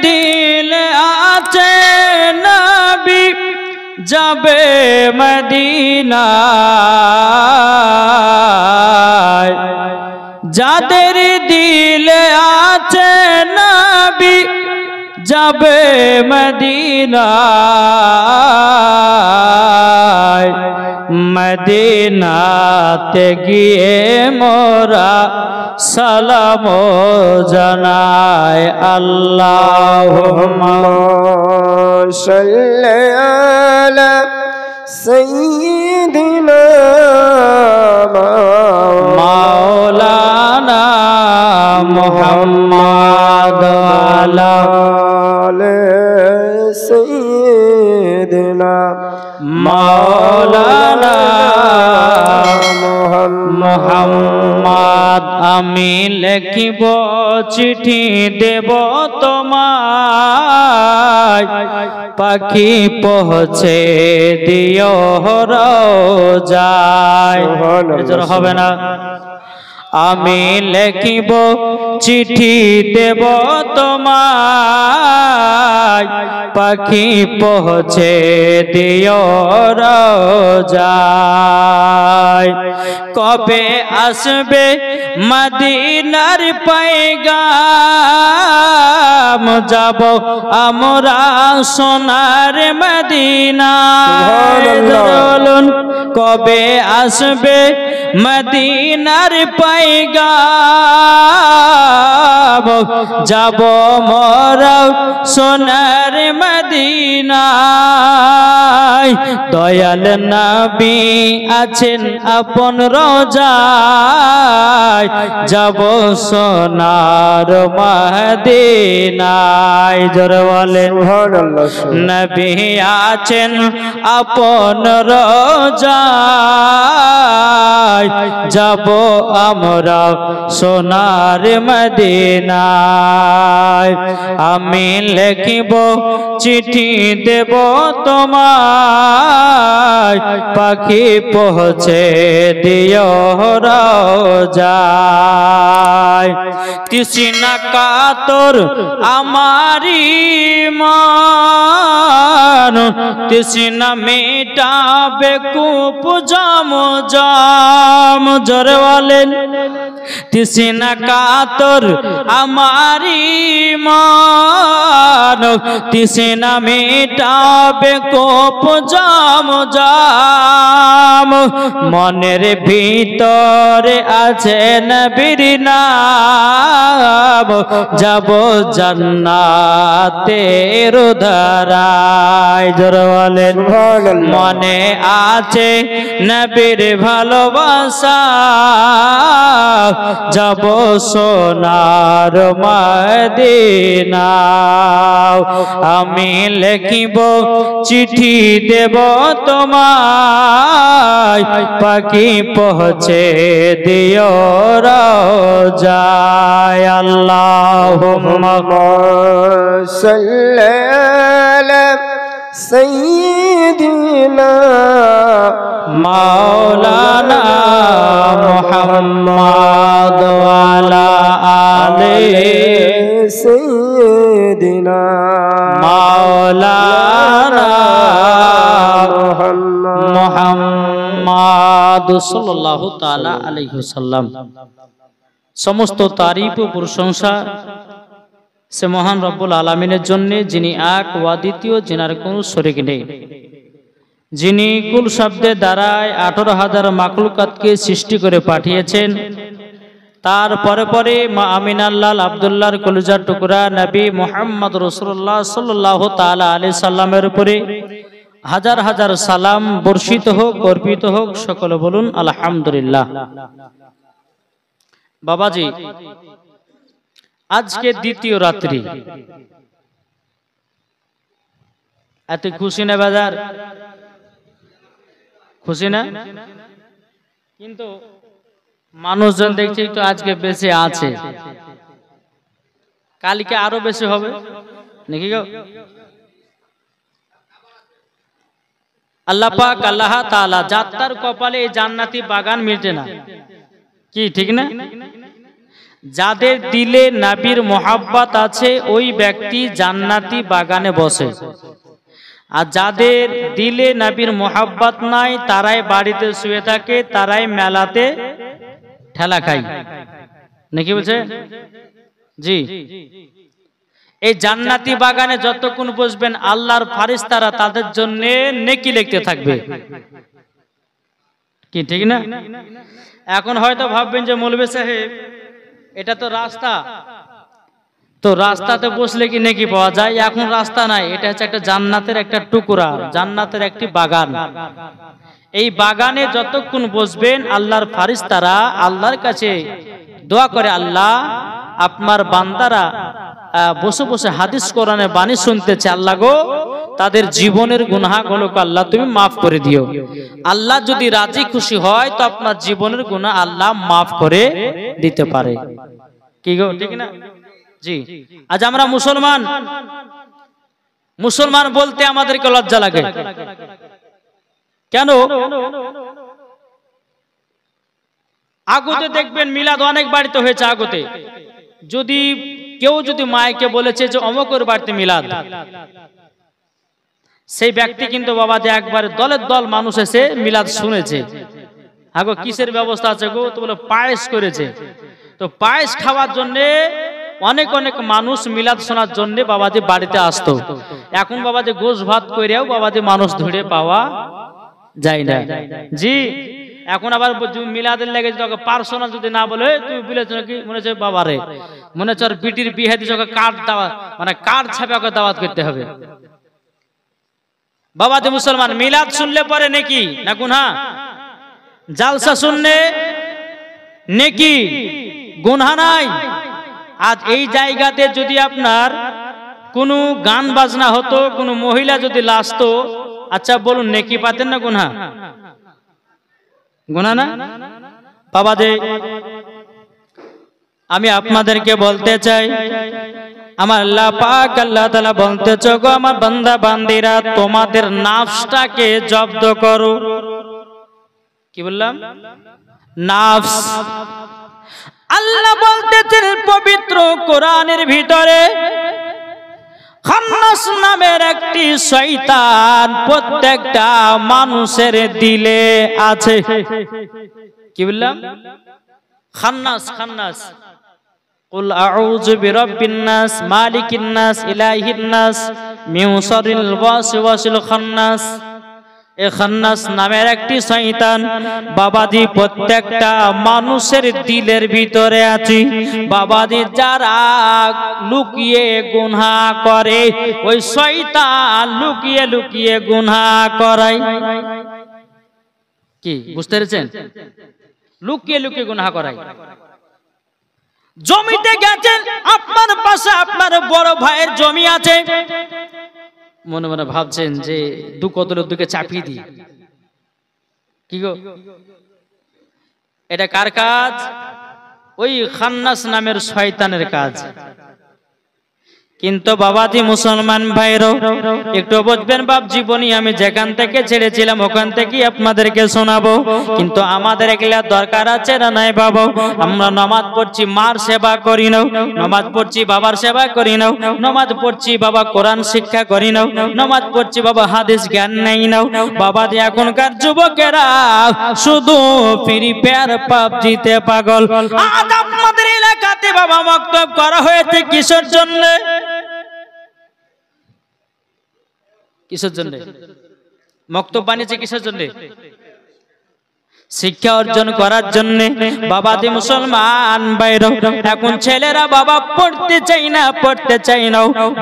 দিলে আছে নবী যাবে মদিনায়, যাদের দিলে আছে নবী যাবে মদিনায়, মদিনাতে গিয়ে মোরা সালাম জানাই। আল্লাহুম্মা সাল্লি আলা সাইয়্যিদিনা মাওলানা মুহাম্মদ আলা আলি সাইয়্যিদিনা মাওলানা মুহাম্মদ। আমি লিখিব চিঠি দেব তোমায়, পাখি পৌঁছে দিও রোজায়। এজন্য হবে না। আমি লিখিব চিঠি দেব তোমায়, পাখি পৌঁছে দিও রোজায়। কবে আসবে মদিনার পয়গাম, যাব আমরা সোনার মদিনায়। কবে আসবে মদিনার পয়গাম, যাব মোরা সোনার মদিনায়। দয়াল নবী আছেন আপন রোজায়, যাব সোনার মদিনায়। জোরে বলেন সুবহানাল্লাহ। নবী আছেন আপন রোজায়, যাব আমরা সোনার মদিনায়। আমি লিখিব চিঠি দেব তোমায়, পাখি পৌঁছে দিও রোজায়। তৃষ্ণা কাতর আমারি মান, তৃষ্ণা মেটাবে কূপ জাম জাম। জোরে বলেন তৃষ্ণা কাতর আমারি মান, তৃষ্ণা মেটাবে কূপ জাম জাম। মনের ভিতরে আছে নবীর নাম, যাব জান্নাতের ধারায়। জোরে বলেন মনে আছে নবীর ভালোবাসা, যাব সোনার মদিনা। আমি লিখিব চিঠি দেব তোমায়, পাখি পৌঁছে দিও রোজায়। আল্লাহুম্মা সাল্লি আলা সাইয়্যিদিনা মাওলানা মুহাম্মদ ওয়ালা আলি সাইয়্যিদিনা মাওলানা মুহাম্মদ সাল্লাল্লাহু তাআলা আলাইহি ওয়াসাল্লাম। সমস্ত তারিফ ও প্রশংসা সে মহান রব্বুল আলামিনের জন্য, যিনি এক ও অদ্বিতীয়, যিনার কোনো শরীক নেই, যিনি কুল শব্দের দ্বারায় 18,000 মাখলুকাতকে সৃষ্টি করে পাঠিয়েছেন। তার পরে পরে মা আমিনাল্লাহ আব্দুল্লাহর কলিজার টুকরা নবী মুহাম্মদ রাসূলুল্লাহ সাল্লাল্লাহু তাআলা আলাইহি সাল্লামের উপরে হাজার হাজার সালাম বর্ষিত হোক, অর্পিত হোক। সকলে বলুন আলহামদুলিল্লাহ। বাবাজি, আজকে দ্বিতীয় রাত্রি, এত খুশি না বাজার? খুশি না? কিন্তু মানুষজন দেখছি একটু আজকে বেশি আছে, কালকে আরো বেশি হবে নাকি গো? আল্লাহ পাক আল্লাহ তাআলা যাত্রার কপালে এই জান্নাতি বাগান মিটে না কি, ঠিক না? যাদের দিলে নবীর মোহাব্বত আছে ওই ব্যক্তি জান্নাতি বাগানে বসে, আর যাদের দিলে নবীর মোহাব্বত নাই তারাই বাড়িতে শুয়ে থাকে, তারাই মেলাতে ঠেলা খায় নাকি বলছে জি। এই জান্নাতি বাগানে যতক্ষণ বসবেন আল্লাহর ফারিস্তারা তাদের জন্য নেকি লিখতে থাকবে, কি ঠিক না? এখন হয়তো ভাববেন যে মৌলভী সাহেব এটা তো রাস্তা, তো রাস্তাতে বসলে কি নেকি পাওয়া যায়? এখন রাস্তা নাই, এটা হচ্ছে একটা জান্নাতের একটা টুকরা, জান্নাতের একটি বাগান। এই বাগানে যতক্ষণ বসবেন আল্লাহর ফারিস্তারা আল্লাহর কাছে দোয়া করে, আল্লাহ আপনার বান্দারা বসে বসে হাদিস কোরআনের বাণী শুনতেছে, আল্লাহ গো তাদের জীবনের গুনাহগুলোকে আল্লাহ তুমি মাফ করে দিও। আল্লাহ যদি রাজি খুশি হয় তো আপনার জীবনের গুনাহ আল্লাহ মাফ করে দিতে পারে, কি গো ঠিক না জি। আজ আমরা মুসলমান বলতে আমাদেরকে লজ্জা লাগে কেন? আগতে দেখবেন মিলাদ অনেক বাড়িতে হয়েছে, আগতে যদি কেউ যদি মাইকে বলেছে যে অমুকের বাড়িতে মিলাদ, সেই ব্যক্তি কিন্তু বাবা যে একবারে দলের দল মানুষ এসে মিলাদ শুনেছে। আগো কিসের ব্যবস্থা আছে গো? তো বলে পায়েস করেছে, তো পায়েস খাওয়ার জন্য অনেক অনেক মানুষ মিলাদ শোনার জন্য বাবাজি বাড়িতে আসতো। এখন বাবাজি গোশ ভাত কইরাও বাবাজি মানুষ ধরে পাওয়া যায় না জি। এখন আবার মিলাদের লেগে যদি পার্সোনাল যদি না বলে তুমি বলেছ কি মনে হচ্ছে বাবারে, মনে হচ্ছে বিটির বিয়ে দিয়ে কার্ড দাওয়াত, মানে কার্ড ছাপে ওকে দাওয়াত করতে হবে। বাবাজি মুসলমান মিলাদ শুনলে পরে নেকি না গুনাহ? জালসা শুনলে নেকি, গুনাহ নাই। আজ এই জায়গাতে যদি আপনার কোনো গান বাজনা হতো, কোনো মহিলা যদি লাসতো, আচ্ছা বলুন নেকি পাতেন না গুনাহ? গুনাহ না বাবাজি? আমি আপনাদেরকে বলতে চাই, আমার আল্লাহ পাক আল্লাহ তাআলা বলতেছে, গো আমার বান্দা বান্দিরা তোমাদের নাফসটাকে জব্দ করো। কি বললাম? নাফস। আল্লাহ বলতেছেন পবিত্র কোরআনের ভিতরে, খান্নাস নামের একটি শয়তান প্রত্যেকটা মানুষের দিলে আছে। কি বললাম? খান্নাস। খান্নাস কুল আউযু বিরাব্বিন নাস মালিকিন নাস ইলাহিন নাস মিন শাররিল ওয়াসওয়াসিল খান্নাস। এই খান্নাস নামের একটি শয়তান বাবাজি প্রত্যেকটা মানুষের দিলের ভিতরে আছে। বাবাজি যারা লুকিয়ে গুনাহ করে ওই শয়তান লুকিয়ে লুকিয়ে গুনাহ করায়। কি বুঝতে পেরেছেন? লুকিয়ে লুকিয়ে গুনাহ করায়। জমিতে গেছেন, আপনার পাশে আপনার বড় ভাইয়ের জমি আছে, মনে মনে ভাবছেন যে দু কদলের দিকে চাপিয়ে দিই। কি গো, এটা কার কাজ? ওই খান্নাস নামের শয়তানের কাজ। কিন্তু বাবাজি মুসলমান ভাইরা একটু বুঝবেন, বাপ জীবনী আমি যেখান থেকে ছেড়েছিলাম ওখান থেকে আপনাদেরকে শোনাবো। কিন্তু আমাদের এগুলা দরকার আছে না নাই বাবা? আমরা নামাজ পড়ছি, মার সেবা করি নাও, নামাজ পড়ছি বাবার সেবা করি নাও, নামাজ পড়ছি বাবা কোরআন শিক্ষা করি নাও, নামাজ পড়ছি বাবা হাদিস জ্ঞান নেই নাও। বাবাজি এখনকার যুবকেরা শুধু ফ্রি ফায়ার পাবজিতে পাগল। আজ আপনাদের এলাকাতে বাবা মক্তব করা হয়েছে কিসের জন্য? কিসের জন্য মক্তব বানিয়েছে? কিসের জন্য? শিক্ষা অর্জন করার জন্য। বাবাজি মুসলমান ভাইরা এখন ছেলেরা বাবা পড়তে চাই না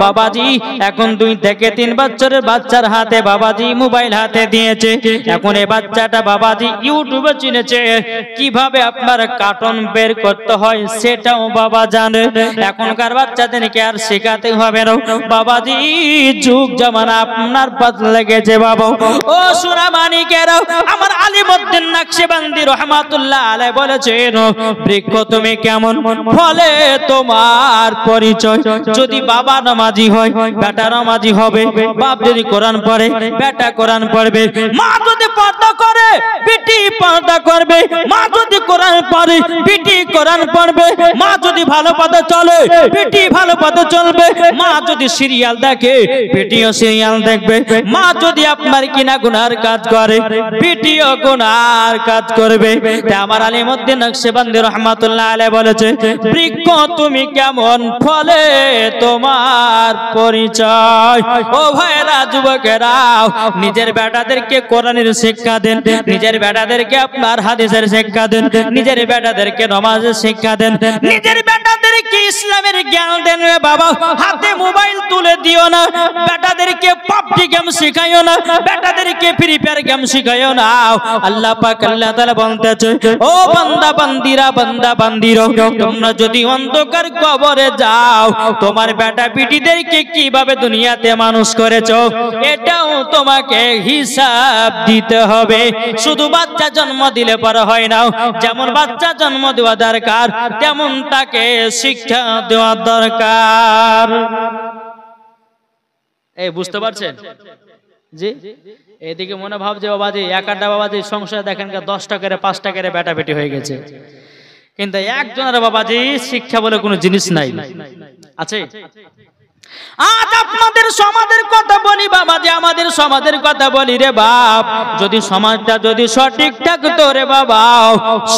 বাবাজি এখন 2 থেকে 3 বছরের বাচ্চার হাতে বাবাজি মোবাইল হাতে দিয়েছে। এখন এই বাচ্চাটা বাবাজি ইউটিউবে চিনেছে, কিভাবে আপনার কার্টুন বের করতে হয় সেটাও বাবা জানে। এখনকার বাচ্চাদেরকে আর শেখাতে হবে না বাবাজি, যুগ জামানা আপনার বদলে গেছে বাবা। ও সোনা মানিকেরাও, আমার আলিমউদ্দিন নকশবন্দি রহমাতুল্লাহ আলাইহি বলেছেন, বৃক্ষ তুমি কেমন ফলে তোমার পরিচয়। যদি বাবা নামাজি হয় বেটা নামাজি হবে, বাপ যদি কোরআন পড়ে বেটা কোরআন পড়বে, মা যদি পর্দা করে বেটি পর্দা করবে, মা যদি কোরআন পড়ে বেটি কোরআন পড়বে, মা যদি ভালো পথে চলে বেটি ভালো পথে চলবে, মা যদি সিরিয়াল দেখে বেটিও সিরিয়াল দেখবে, মা যদি আপনার কিনা গুনার কাজ করে বেটিও গুনার কাজ করবে। তাই আমার আলিমউদ্দিন নকশবন্দি রহমাতুল্লাহ আলাইহি বলেছে, বৃক্ষ তুমি কেমন ফলে তোমার পরিচয়। ও ভাইরা যুবকেরা, নিজের বেটাদেরকে কোরআনের শিক্ষা দেন, নিজের বেটাদেরকে আপনার হাদিসের শিক্ষা দেন, নিজের বেটাদেরকে নামাজের শিক্ষা দেন, নিজের বেটাদেরকে ইসলামের জ্ঞান দেন। বাবা হাতে মোবাইল তুলে দিও না, বেটাদেরকে পাবজি গেম শিখাইও না, বেটাদেরকে ফ্রি ফায়ার গেম শিখাইও না। আল্লাহ পাক আল্লাহ তাআলা বলতেছে, ও বান্দা বান্দিরা বান্দা বান্দিরো, তোমরা যদি অন্ধকার কবরে যাও তোমার বেটা পিটিদেরকে কিভাবে দুনিয়াতে মানুষ করেছো এটাও তোমাকে হিসাব দিতে হবে। শুধু বাচ্চা জন্ম দিলে পরে হয় না, যেমন বাচ্চা জন্ম দেওয়া দরকার তেমন তাকে শিক্ষা দেওয়া দরকার। এই বুঝতে পারছেন জি? এদিকে মনে ভাবছে বাবাজি এক আড্ডা বাবাজি সংসার দেখেন 10টা করে 5টা করে বেটা বেটি হয়ে গেছে, কিন্তু একজনের বাবাজি শিক্ষা বলে কোনো জিনিস নাই আছে। আজ আপনাদের সমাজের কথা বলি বাবাজি, আমাদের সমাজের কথা বলি রে বাপ, যদি সমাজটা যদি সঠিক থাকতো রে বাবা,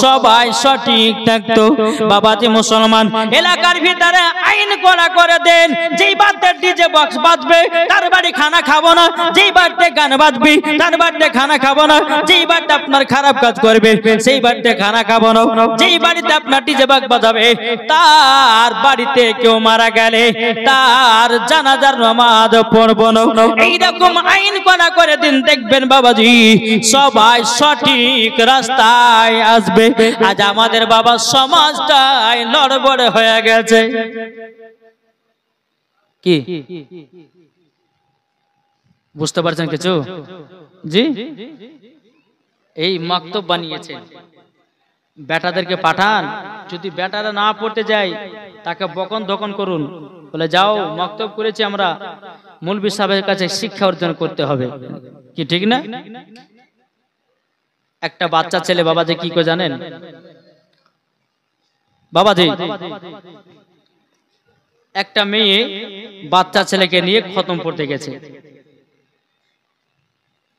সবাই সঠিক থাকতো বাবাজি। মুসলমান এলাকার ভিতরে আইন করা করে দেন, যেই বাড়িতে ডিজে বক্স বাজবে তার বাড়ি খানা খাবো না, যেই বাড়িতে গান বাজবে তার বাড়িতে খানা খাবো না, যেই বাড়িতে আপনার খারাপ কাজ করবে সেই বাড়িতে খানা খাবো না, যেই বাড়িতে আপনার ডিজে বক্স বাজাবে তার বাড়িতে কেউ মারা গেলে তার জানাজার নামাজ পড়বো না। এইরকম আইন করা করে দিন, দেখবেন বাবাজি সবাই সঠিক রাস্তায় আসবে। আজ আমাদের বাবা সমাজটাই লড়বড় হয়ে গেছে। কি বুঝতে পারছেন কিছু জি? এই মাকতব বানিয়েছেন, বেটাদেরকে পাঠান, যদি বেটারা না পড়তে যায় তাকে বকন ধকন করুন, বলে যাও মাকতব করেছি আমরা, মৌলভী সাহেবের কাছে শিক্ষা অর্জন করতে হবে। কি ঠিক না? একটা বাচ্চা ছেলে বাবাজি কি করে জানেন বাবাজি, একটা মেয়ে বাচ্চা ছেলেকে নিয়ে খতম পড়তে গেছে।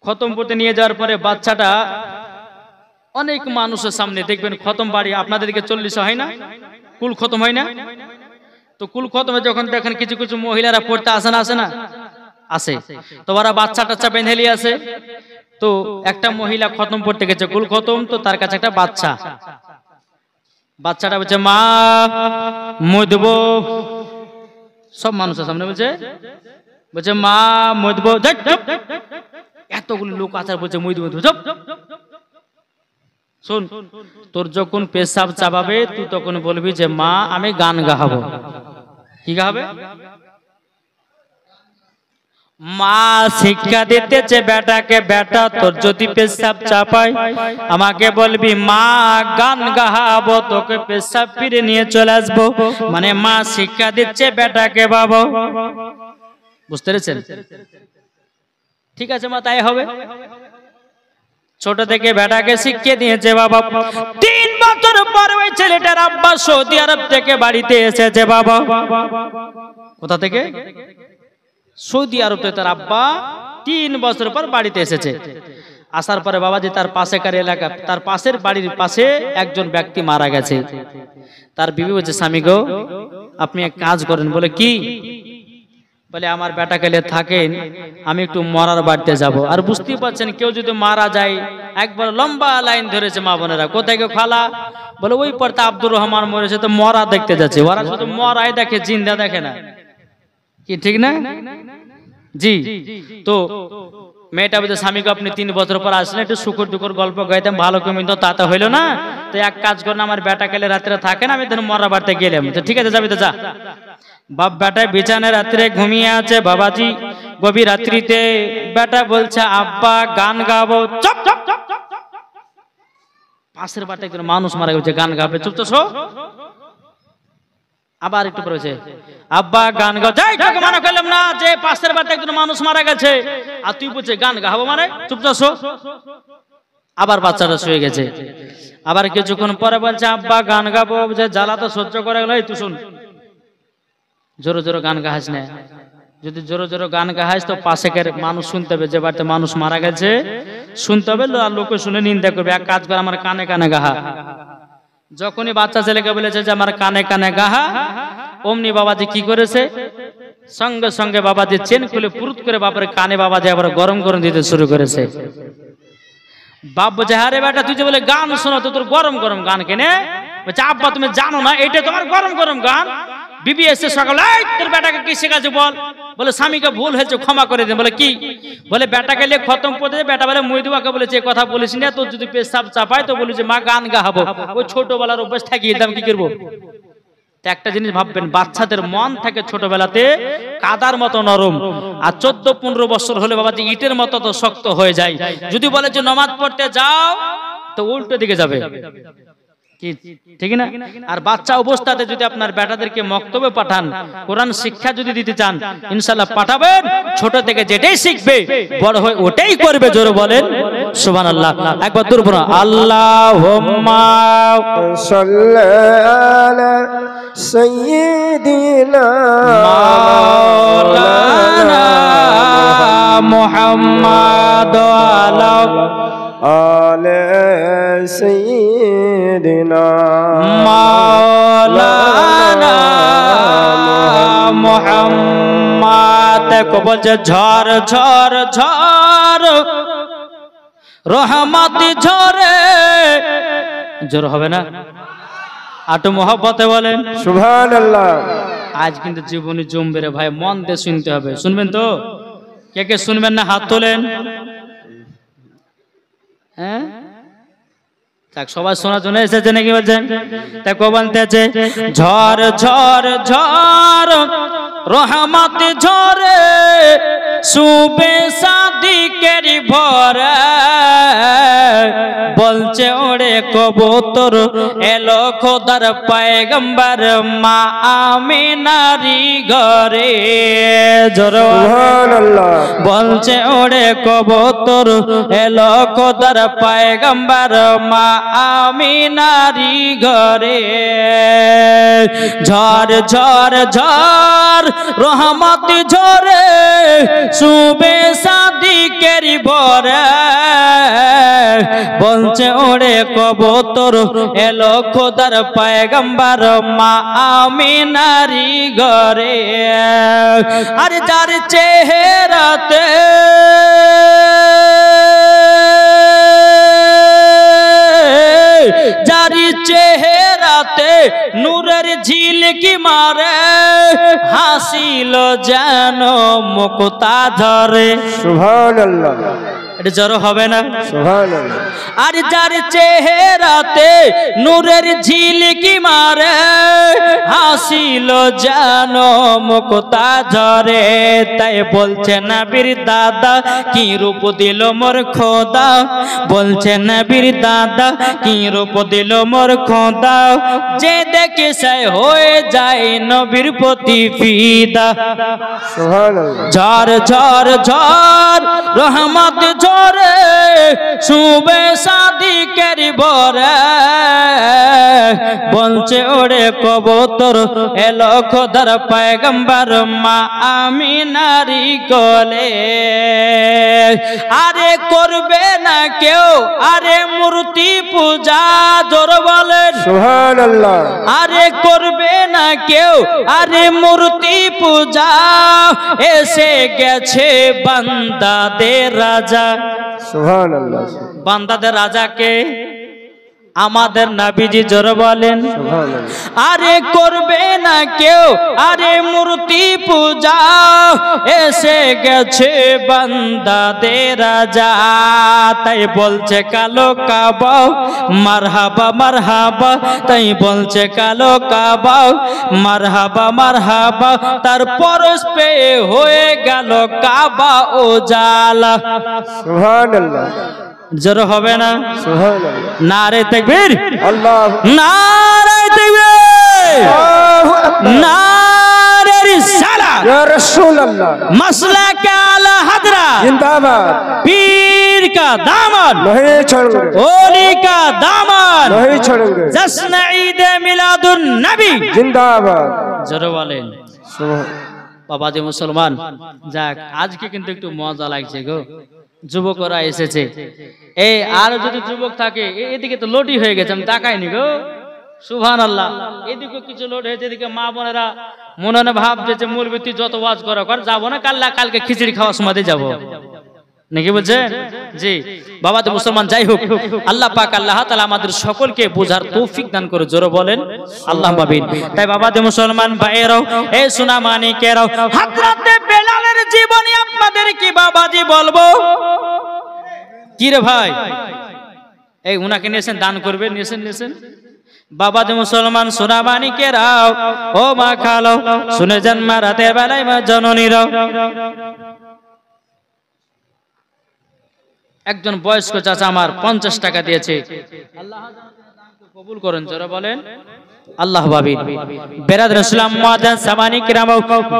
খতম পড়তে নিয়ে যাওয়ার পরে বাচ্চাটা অনেক মানুষের সামনে দেখবেন খতম বাড়ি আপনাদেরকে 40 হয় না, কুল খতম হয় না, তো কুল খতমে যখন দেখেন কিছু কিছু মহিলারা পড়তে আসে না, আসে না আসে, তো ওরা বাচ্চা টাচ্চা বেঁধে নিয়ে আসে। তো একটা মহিলা খতম পড়তে গেছে, কুল খতম, তো তার কাছে একটা বাচ্চা, বাচ্চাটা বলছে মা মুদব, সব মানুষের সামনে বলছে মা মুদব, এতগুলো লোক আচার বলছে মুদব, শোন তোর যখন পেশাব চাবাবে তুই তখন বলবি যে মা আমি গান গাহাবো। কি গাবে? মা শিক্ষা দিতেছে বেটাকে, বেটা তোর যদি পেশাব চাপায় আমাকে বলবি মা গান গাহাবো, তোকে পেশাব ফিরে নিয়ে চলে আসবো। মানে মা শিক্ষা দিচ্ছে বেটাকে বাবা, বুঝতে পেরেছেন? ঠিক আছে মা তাই হবে। ছোট থেকে বেটাকে শিখিয়ে দিয়েছে বাবা। 3 বছর পর ওই ছেলেটার আব্বা সৌদি আরব থেকে বাড়িতে এসেছে বাবা। কোথা থেকে? সৌদি আরব থেকে তার আব্বা 3 বছর পর বাড়িতে এসেছে। আসার পরে বাবাজি তার পাশেকার এলাকা, তার পাশের বাড়ির পাশে একজন ব্যক্তি মারা গেছে। তার বিবি বলছে স্বামী গো আপনি এক কাজ করেন। বলে কি? বলে আমার বেটা গেলে থাকেন, আমি একটু মরার বাড়িতে যাব। আর বুঝতেই পারছেন কেউ যদি মারা যায় একবার লম্বা লাইন ধরেছে মা বোনেরা, কোথায় কেউ খালা বলে ওই পড়তে আব্দুর রহমান মরেছে তো মরা দেখতে যাচ্ছে। ওরা শুধু মরাই দেখে, জিন্দা দেখে না। কি ঠিক না? জি। তো মেয়েটা বলছে স্বামীকে আপনি 3 বছর পর আসলেন, একটু শুকুর দুকুর গল্প গাইতাম, ভালো কমি তো তাতে হইলো না, তো এক কাজ করেন আমার বেটা গেলে রাত্রে থাকেন, আমি ধরুন মরা বাড়িতে গেলাম। ঠিক আছে যাবি তো যা। বাপ বেটায় বিছানায় রাত্রে ঘুমিয়ে আছে বাবাজি। গভীর রাত্রিতে বেটা বলছে আব্বা গান গাবো। চুপ চুপ চুপ, পাশের বাড়িতে একজন মানুষ মারা গেছে, গান গাবে, চুপ তো শো। আবার একটু পড়েছে, আব্বা গান গাও, যাই তোকে মানা করলাম না যে পাশের বাড়িতে একজন মানুষ মারা গেছে আর তুই বলছে গান গাবো, মানে চুপ তো শো। আবার বাচ্চাটা শুয়ে গেছে। আবার কিছুক্ষণ পরে বলছে আব্বা গান গাবো, যে জ্বালা তো সহ্য করে গেল, তুই শুন, জোরে জোরে গান গাহাস না, যদি জোরে জোরে গান গাহাস তো পাশের মানুষ শুনতে হবে, যে বাড়িতে মানুষ মারা গেছে শুনতে হবে, আর লোকে শুনে নিন্দা করবে। এক কাজ করে আমার কানে কানে গাহা। যখনই বাচ্চা ছেলেকে বলেছে যে আমার কানে কানে গাহা, অমনি বাবাজি কি করেছে, সঙ্গে সঙ্গে বাবাজি চেন খুলে পুরুত করে বাপের কানে বাবাজি আবার গরম গরম দিতে শুরু করেছে। বাপ বলছে আরে বেটা তুই যে বলে গান শোনো, তো তোর গরম গরম গান কেনে? বলছে আব্বা তুমি জানো না এটা তোমার গরম গরম গান? বিবি এসে সকালে তোর বেটাকে কি শেখাচ্ছে বল? বলে স্বামীকে ভুল হয়েছে ক্ষমা করে দেন। বলে কি? বলে বেটাকে লিয়ে খতম করে দে। বেটা বলে মইদুয়াকে বলেছে এই কথা বলিস না, তোর যদি পেশাব চাপায় তো বলি যে মা গান গাহাবো। ওই ছোটবেলার অভ্যাস থাকিয়ে দাম কি করবো? একটা জিনিস ভাববেন, বাচ্চাদের মন থাকে ছোটবেলাতে কাদার মতো নরম, আর 14-15 বছর হলে বাবাজি ইটের মতো তো শক্ত হয়ে যায়। যদি বলে যে নামাজ পড়তে যাও তো উল্টো দিকে যাবে, কি ঠিক না? আর বাচ্চা অবস্থাতে যদি আপনার বেটাদেরকে মক্তবে পাঠান, কোরআন শিক্ষা যদি দিতে চান, ইনশাআল্লাহ পাঠাবেন। ছোট থেকে যেটাই শিখবে বড় হয়ে ওটাই করবে। জোরে বলেন সুবহানাল্লাহ। একবার দূর পড়ো, আল্লাহুম্মা সাল্লি আলা সাইয়্যিদিনা মাওলানা মুহাম্মাদ আলা আলে সাইয়্যিদিনা মাওলানা মুহাম্মাদ। কো বলছে ঝড় ঝড় ঝড় রহমত ঝরে, জোর হবে না? আটু মোহাব্বতে বলেন সুবহানাল্লাহ। আজ কিন্তু জীবনী জমবে রে ভাই, মন দিয়ে শুনতে হবে। শুনবেন তো? কে কে শুনবেন না হাত তোলেন। হ্যাঁ সবাই শোনার জন্য এসেছে নাকি বলছেন? দেখো বলতেছে ঝড় ঝড় ঝড় রহমত ঝরে সুবে সাদিকের ভরে, বলছে ওরে কবুতর এলো খোদার পয়গম্বর মা আমিনারি ঘরে। জোরে সুবহানাল্লাহ। বলছে ওরে কবুতর এলো খোদার পয়গম্বর মা আমিনারি ঘরে। ঝড় ঝড় ঝড় রহমত ঝরে সুবে সাদিকের ভরে, বলছে ওরে কবুতর এলো খোদার পয়গম্বর মা আমিনারি ঘরে। আরে যার চেহারাতে যারি চেহারাতে নূরের ঝিলকি মারে, হাসিল যেন মুক্তা ঝরে। সুবহানাল্লাহ। এটা জড়ো হবে না? সুবহানাল্লাহ। আর যার চেহারাতে নূরের ঝিলকি মারে, হাসিল যেন মুক্তা ঝরে। তাই বলছে নবীর দাদা কি রূপ দিল মোর খোদা, বলছে নবীর দাদা কি রূপ দিল মোর খোদা, যে দেখে সে হয়ে যায় নবীর প্রতি ফিদা। সুবহানাল্লাহ। ঝড় ঝড় ঝড় রহমত ঝরে সুবে সাদিকের ভরে, বলছে ওরে কবুতর এলো খোদার পয়গম্বর মা আমিনারি কোলে। আরে করবে না কেউ আরে মূর্তি পূজা, জোর বলেন সুবহানাল্লাহ। আরে করবে না কেউ আরে মূর্তি পূজা, এসে গেছে বান্দাদের রাজা। সুবহানাল্লাহ। বান্দাদের রাজাকে আমাদের নবীজি জোর বলেন। সুবহানাল্লাহ। আরে করবে না কেউ আরে মূর্তি পূজা, এসে গেছে বান্দাদের রাজা। তাই বলছে কালো কাবা মারহাবা মারহাবা, তাই বলছে কালো কাবা মারহাবা মারহাবা, তার পরশ পেয়ে হয়ে গেল কাবা ও জালা। সুবহানাল্লাহ। জোরে হবে না? সুবহানাল্লাহ। নারে তাকবীর, আল্লাহু নারে তাকবীর, আকবার। নারে রিসালাত, ইয়া রাসূলুল্লাহ মাসলাক আলা হাজরা, जिंदाबाद। पीर का दामन, नहीं छोड़ेंगे, ओली का दामन, नहीं छोड़ेंगे। जश्न ईद मिलादुन नबी जिंदाबाद। জোরে বলেন। सुबह বাবাজি মুসলমান, যাক আজকে কিন্তু একটু মজা লাগছে গো, যুবকরা এসেছে। এই আর যদি যুবক থাকে, এদিকে তো লোডি হয়ে গেছে, আমি তাকাইনি গো। সুবহানাল্লাহ। এদিকে কিছু লোড হয়েছে, এদিকে মা বোনেরা মনে মনে ভাবছে যে মূলবৃত্তি যত ওয়াজ করা কর, যাবো না, কালকে খিচুড়ি খাওয়ার সময় যাবো নাকি বলছে? জি বাবা তো মুসলমান, যাই হোক, আল্লাহ পাক আল্লাহ তাআলা আমাদের সকলকে বোঝার তৌফিক দান করে, জোরে বলেন আল্লাহ আমিন। তাই বাবা তো মুসলমান ভাইয়েরাও, এই সোনা মানিকেরাও, হযরতে বেলালের জীবনী আপনাদের কি বাবাজি বলবো? কি রে ভাই, এই উনাকে নিয়েছেন, দান করবে, নিয়েছেন বাবা যে মুসলমান সোনা মানিকেরাও, ও মা খালো, শুনে যান মা রাতের বেলায় মা জননীরাও। একজন বয়স্ক চাচা আমার 50 টাকা দিয়েছে, আল্লাহ কবুল করেন, যারা বলেন আল্লাহ বাবিন। বেরাদর ইসলাম মুআজ্জাজ সামানি কিরাম,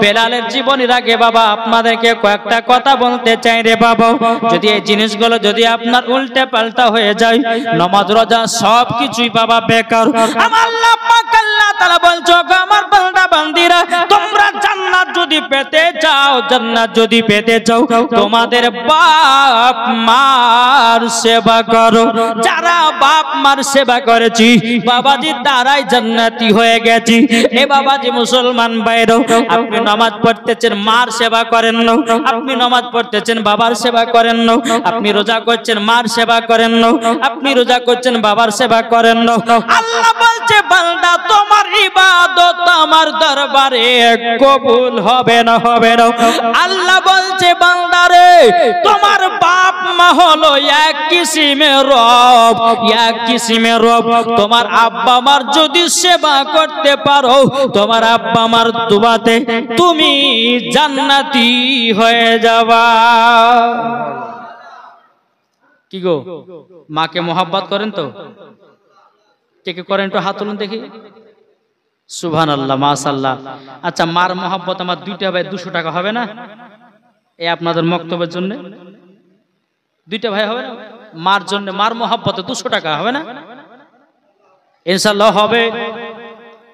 বেলালের জীবনের আগে বাবা আপনাদেরকে কয়েকটা কথা বলতে চাই রে বাবা। যদি এই জিনিসগুলো যদি আপনার উল্টে পাল্টা হয়ে যায়, নামাজ রোজা সব কিছুই বাবা বেকার। আমার আল্লাহ পাক আল্লাহ তাআলা বলছো, আমার বান্দা বান্দিরা, তোমরা জান্নাত যদি পেতে চাও, জান্নাত যদি পেতে চাও, তোমাদের বাপ মার সেবা করো। যারা বাপ মার সেবা করেছি বাবাজি, তারাই জান্নাতি হয়ে গেছি। এ বাবাজি মুসলমান ভাইরা, আপনি নামাজ পড়তেছেন, মার সেবা করেন না। আপনি নামাজ পড়তেছেন, বাবার সেবা করেন না। আপনি রোজা করছেন, মার সেবা করেন না। আপনি রোজা করছেন, বাবার সেবা করেন না। আল্লাহ বলছে, বান্দা তোমার ইবাদত আমার দরবারে কবুল হবে না, হবে না। আল্লাহ বলছে, বান্দারে তোমার বাপ মা হলো এক কিসিমের রব, এক কিসিমের রব। তোমার আব্বা মার যদি সেবা করতে পারো, তোমার আব্বা মার দুয়াতে তুমি জান্নাতি হয়ে যাবা। কি গো, মাকে মোহাব্বত করেন তো? কে কে করেন একটু হাত তুলুন দেখি। সুবহানাল্লাহ, মাশাআল্লাহ। আচ্ছা, মার মোহাব্বত আমার 2টা ভাই 200 টাকা হবে না? এই আপনাদের বক্তব্যের জন্য 2টা ভাই হবে না? মার জন্য, মার মোহাব্বতে 200 টাকা হবে না? ইনশাআল্লাহ হবে।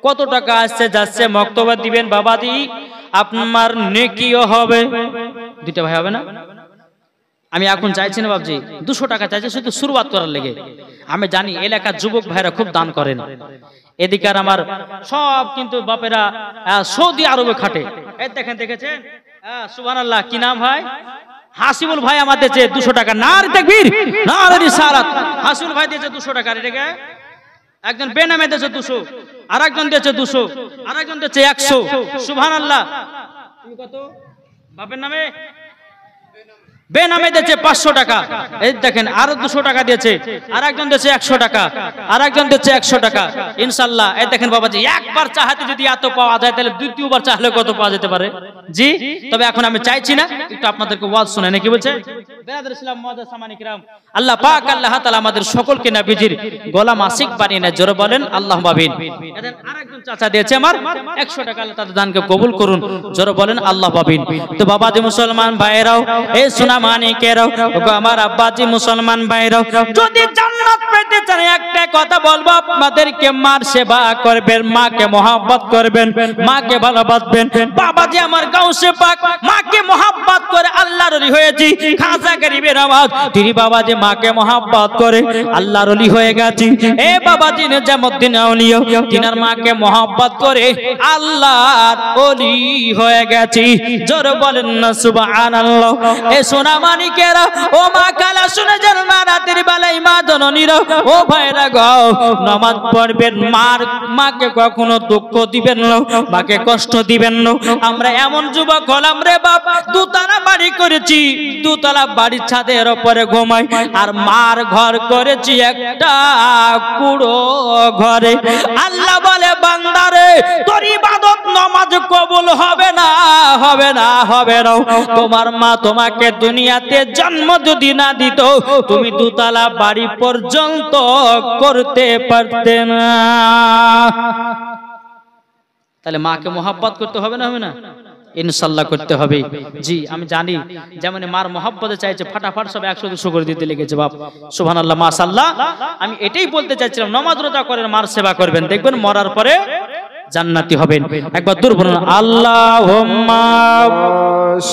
কত টাকা আসছে যাচ্ছে বক্তব্য দিবেন বাবাজি, আপনার নেকিও হবে। 2টা ভাই হবে না? আমি এখন চাইছি না বাবজি, 200 টাকা চাইছি শুধু শুরুয়াত করার লেগে। আমি জানি এলাকার যুবক ভাইরা খুব দান করেন। এদিকার আমার সব কিন্তু বাপেরা সৌদি আরবে খাটে। এই দেখেন, দেখেছেন? সুবহানাল্লাহ। কি নাম ভাই? হাসিবুল ভাই আমার দিয়েছে 200 টাকা। নারে তাকবীর, নারে রিসালাত। হাসিবুল ভাই দিয়েছে 200 টাকা। এটাকে একজন বেনামে দিয়েছে 200, আর একজন দিয়েছে 200, আর একজন দিয়েছে 100। সুবহানাল্লাহ। তুমি কত বাপের নামে? বেনামে দিয়েছে 500 টাকা। এই দেখেন, আর 200 টাকা দিয়েছে, আর একজন দিয়েছে 100 টাকা, আর একজন দিয়েছে 100 টাকা। ইনশাআল্লাহ। এই দেখেন বাবাজি, একবার চাহাতে যদি এত পাওয়া যায়, তাহলে দ্বিতীয়বার চাইলে কত পাওয়া যেতে পারে? জি, তবে এখন আমি চাইছি না, একটু আপনাদেরকে ওয়াজ শুনে নাকি বলছে। বেরাদর ইসলাম মুআজ্জাজ সামানি কিরাম, আল্লাহ পাক আল্লাহ তাআলা আমাদের সকলকে নবীজির গোলাম আশিক বানিয়ে নেয়, জোরে বলেন আল্লাহুম্মা আমিন। এদের আরেকজন চাচা দিয়েছে আমার 100 টাকা। আল্লাহ তাদের দানকে কবুল করুন, জোরে বলেন আল্লাহুম্মা আমিন। তো বাবাজি মুসলমান ভাইরাও, এই সোনা মানিকেরাও, ওগো আমার আব্বাজি মুসলমান ভাইরাও, যদি জান্নাত পেতে চান একটা কথা বলবো আপনাদেরকে, মার সেবা করবেন, মাকে মহব্বত করবেন, মাকে ভালোবাসবেন। বাবাজি আমার গাউসে পাক মাকে মহব্বত করে আল্লাহর ওলি হয়েছি। খাজা গরিবের আওয়াজ, তিনি বাবাজি মাকে মহব্বত করে আল্লাহর ওলি হয়ে গেছি। এ বাবাজি নিজামউদ্দিন আউলিয়া, তিনার মাকে মহব্বত করে আল্লাহর ওলি হয়ে গেছি। জোরে বলেন না সুবহানাল্লাহ। এ সোনা মানিকেরা, ও মা কালা শুনে যান, মা রাতের বেলায় মা জননীরা, ও ভাইরা গো, নামাজ পড়বেন, মাকে কখনো দুঃখ দিবেন না, মাকে কষ্ট দিবেন না। আমরা এমন যুবক হলাম রে বাপ, দুতলা বাড়ি করেছি, দুতলা বাড়ির ছাদের উপরে ঘুমাই, আর মার ঘর করেছি একটা কুড়ো ঘরে। আল্লাহ আল্লাহ বলে বান্দারে তোর ইবাদত নামাজ কবুল হবে না, হবে না, হবে না। তোমার মা তোমাকে দুনিয়াতে জন্ম যদি না দিত তুমি দুতলা বাড়ি পর্যন্ত করতে পারতে না। তাহলে মাকে মোহাব্বত করতে হবে না, হবে না? ইনশাআল্লাহ করতে হবে। জি আমি জানি যেমন মার মোহাব্বতে চাইছে ফাটাফাট সব 100-200 করে দিতে লেগেছে বাপ, সুবহানাল্লাহ মাশাআল্লাহ। আমি এটাই বলতে চাইছিলাম নামাজ রোজা করেন, মার সেবা করবেন, দেখবেন মরার পরে জান্নাতি হবেন। একবার দূর বলুন আল্লাহুম্মা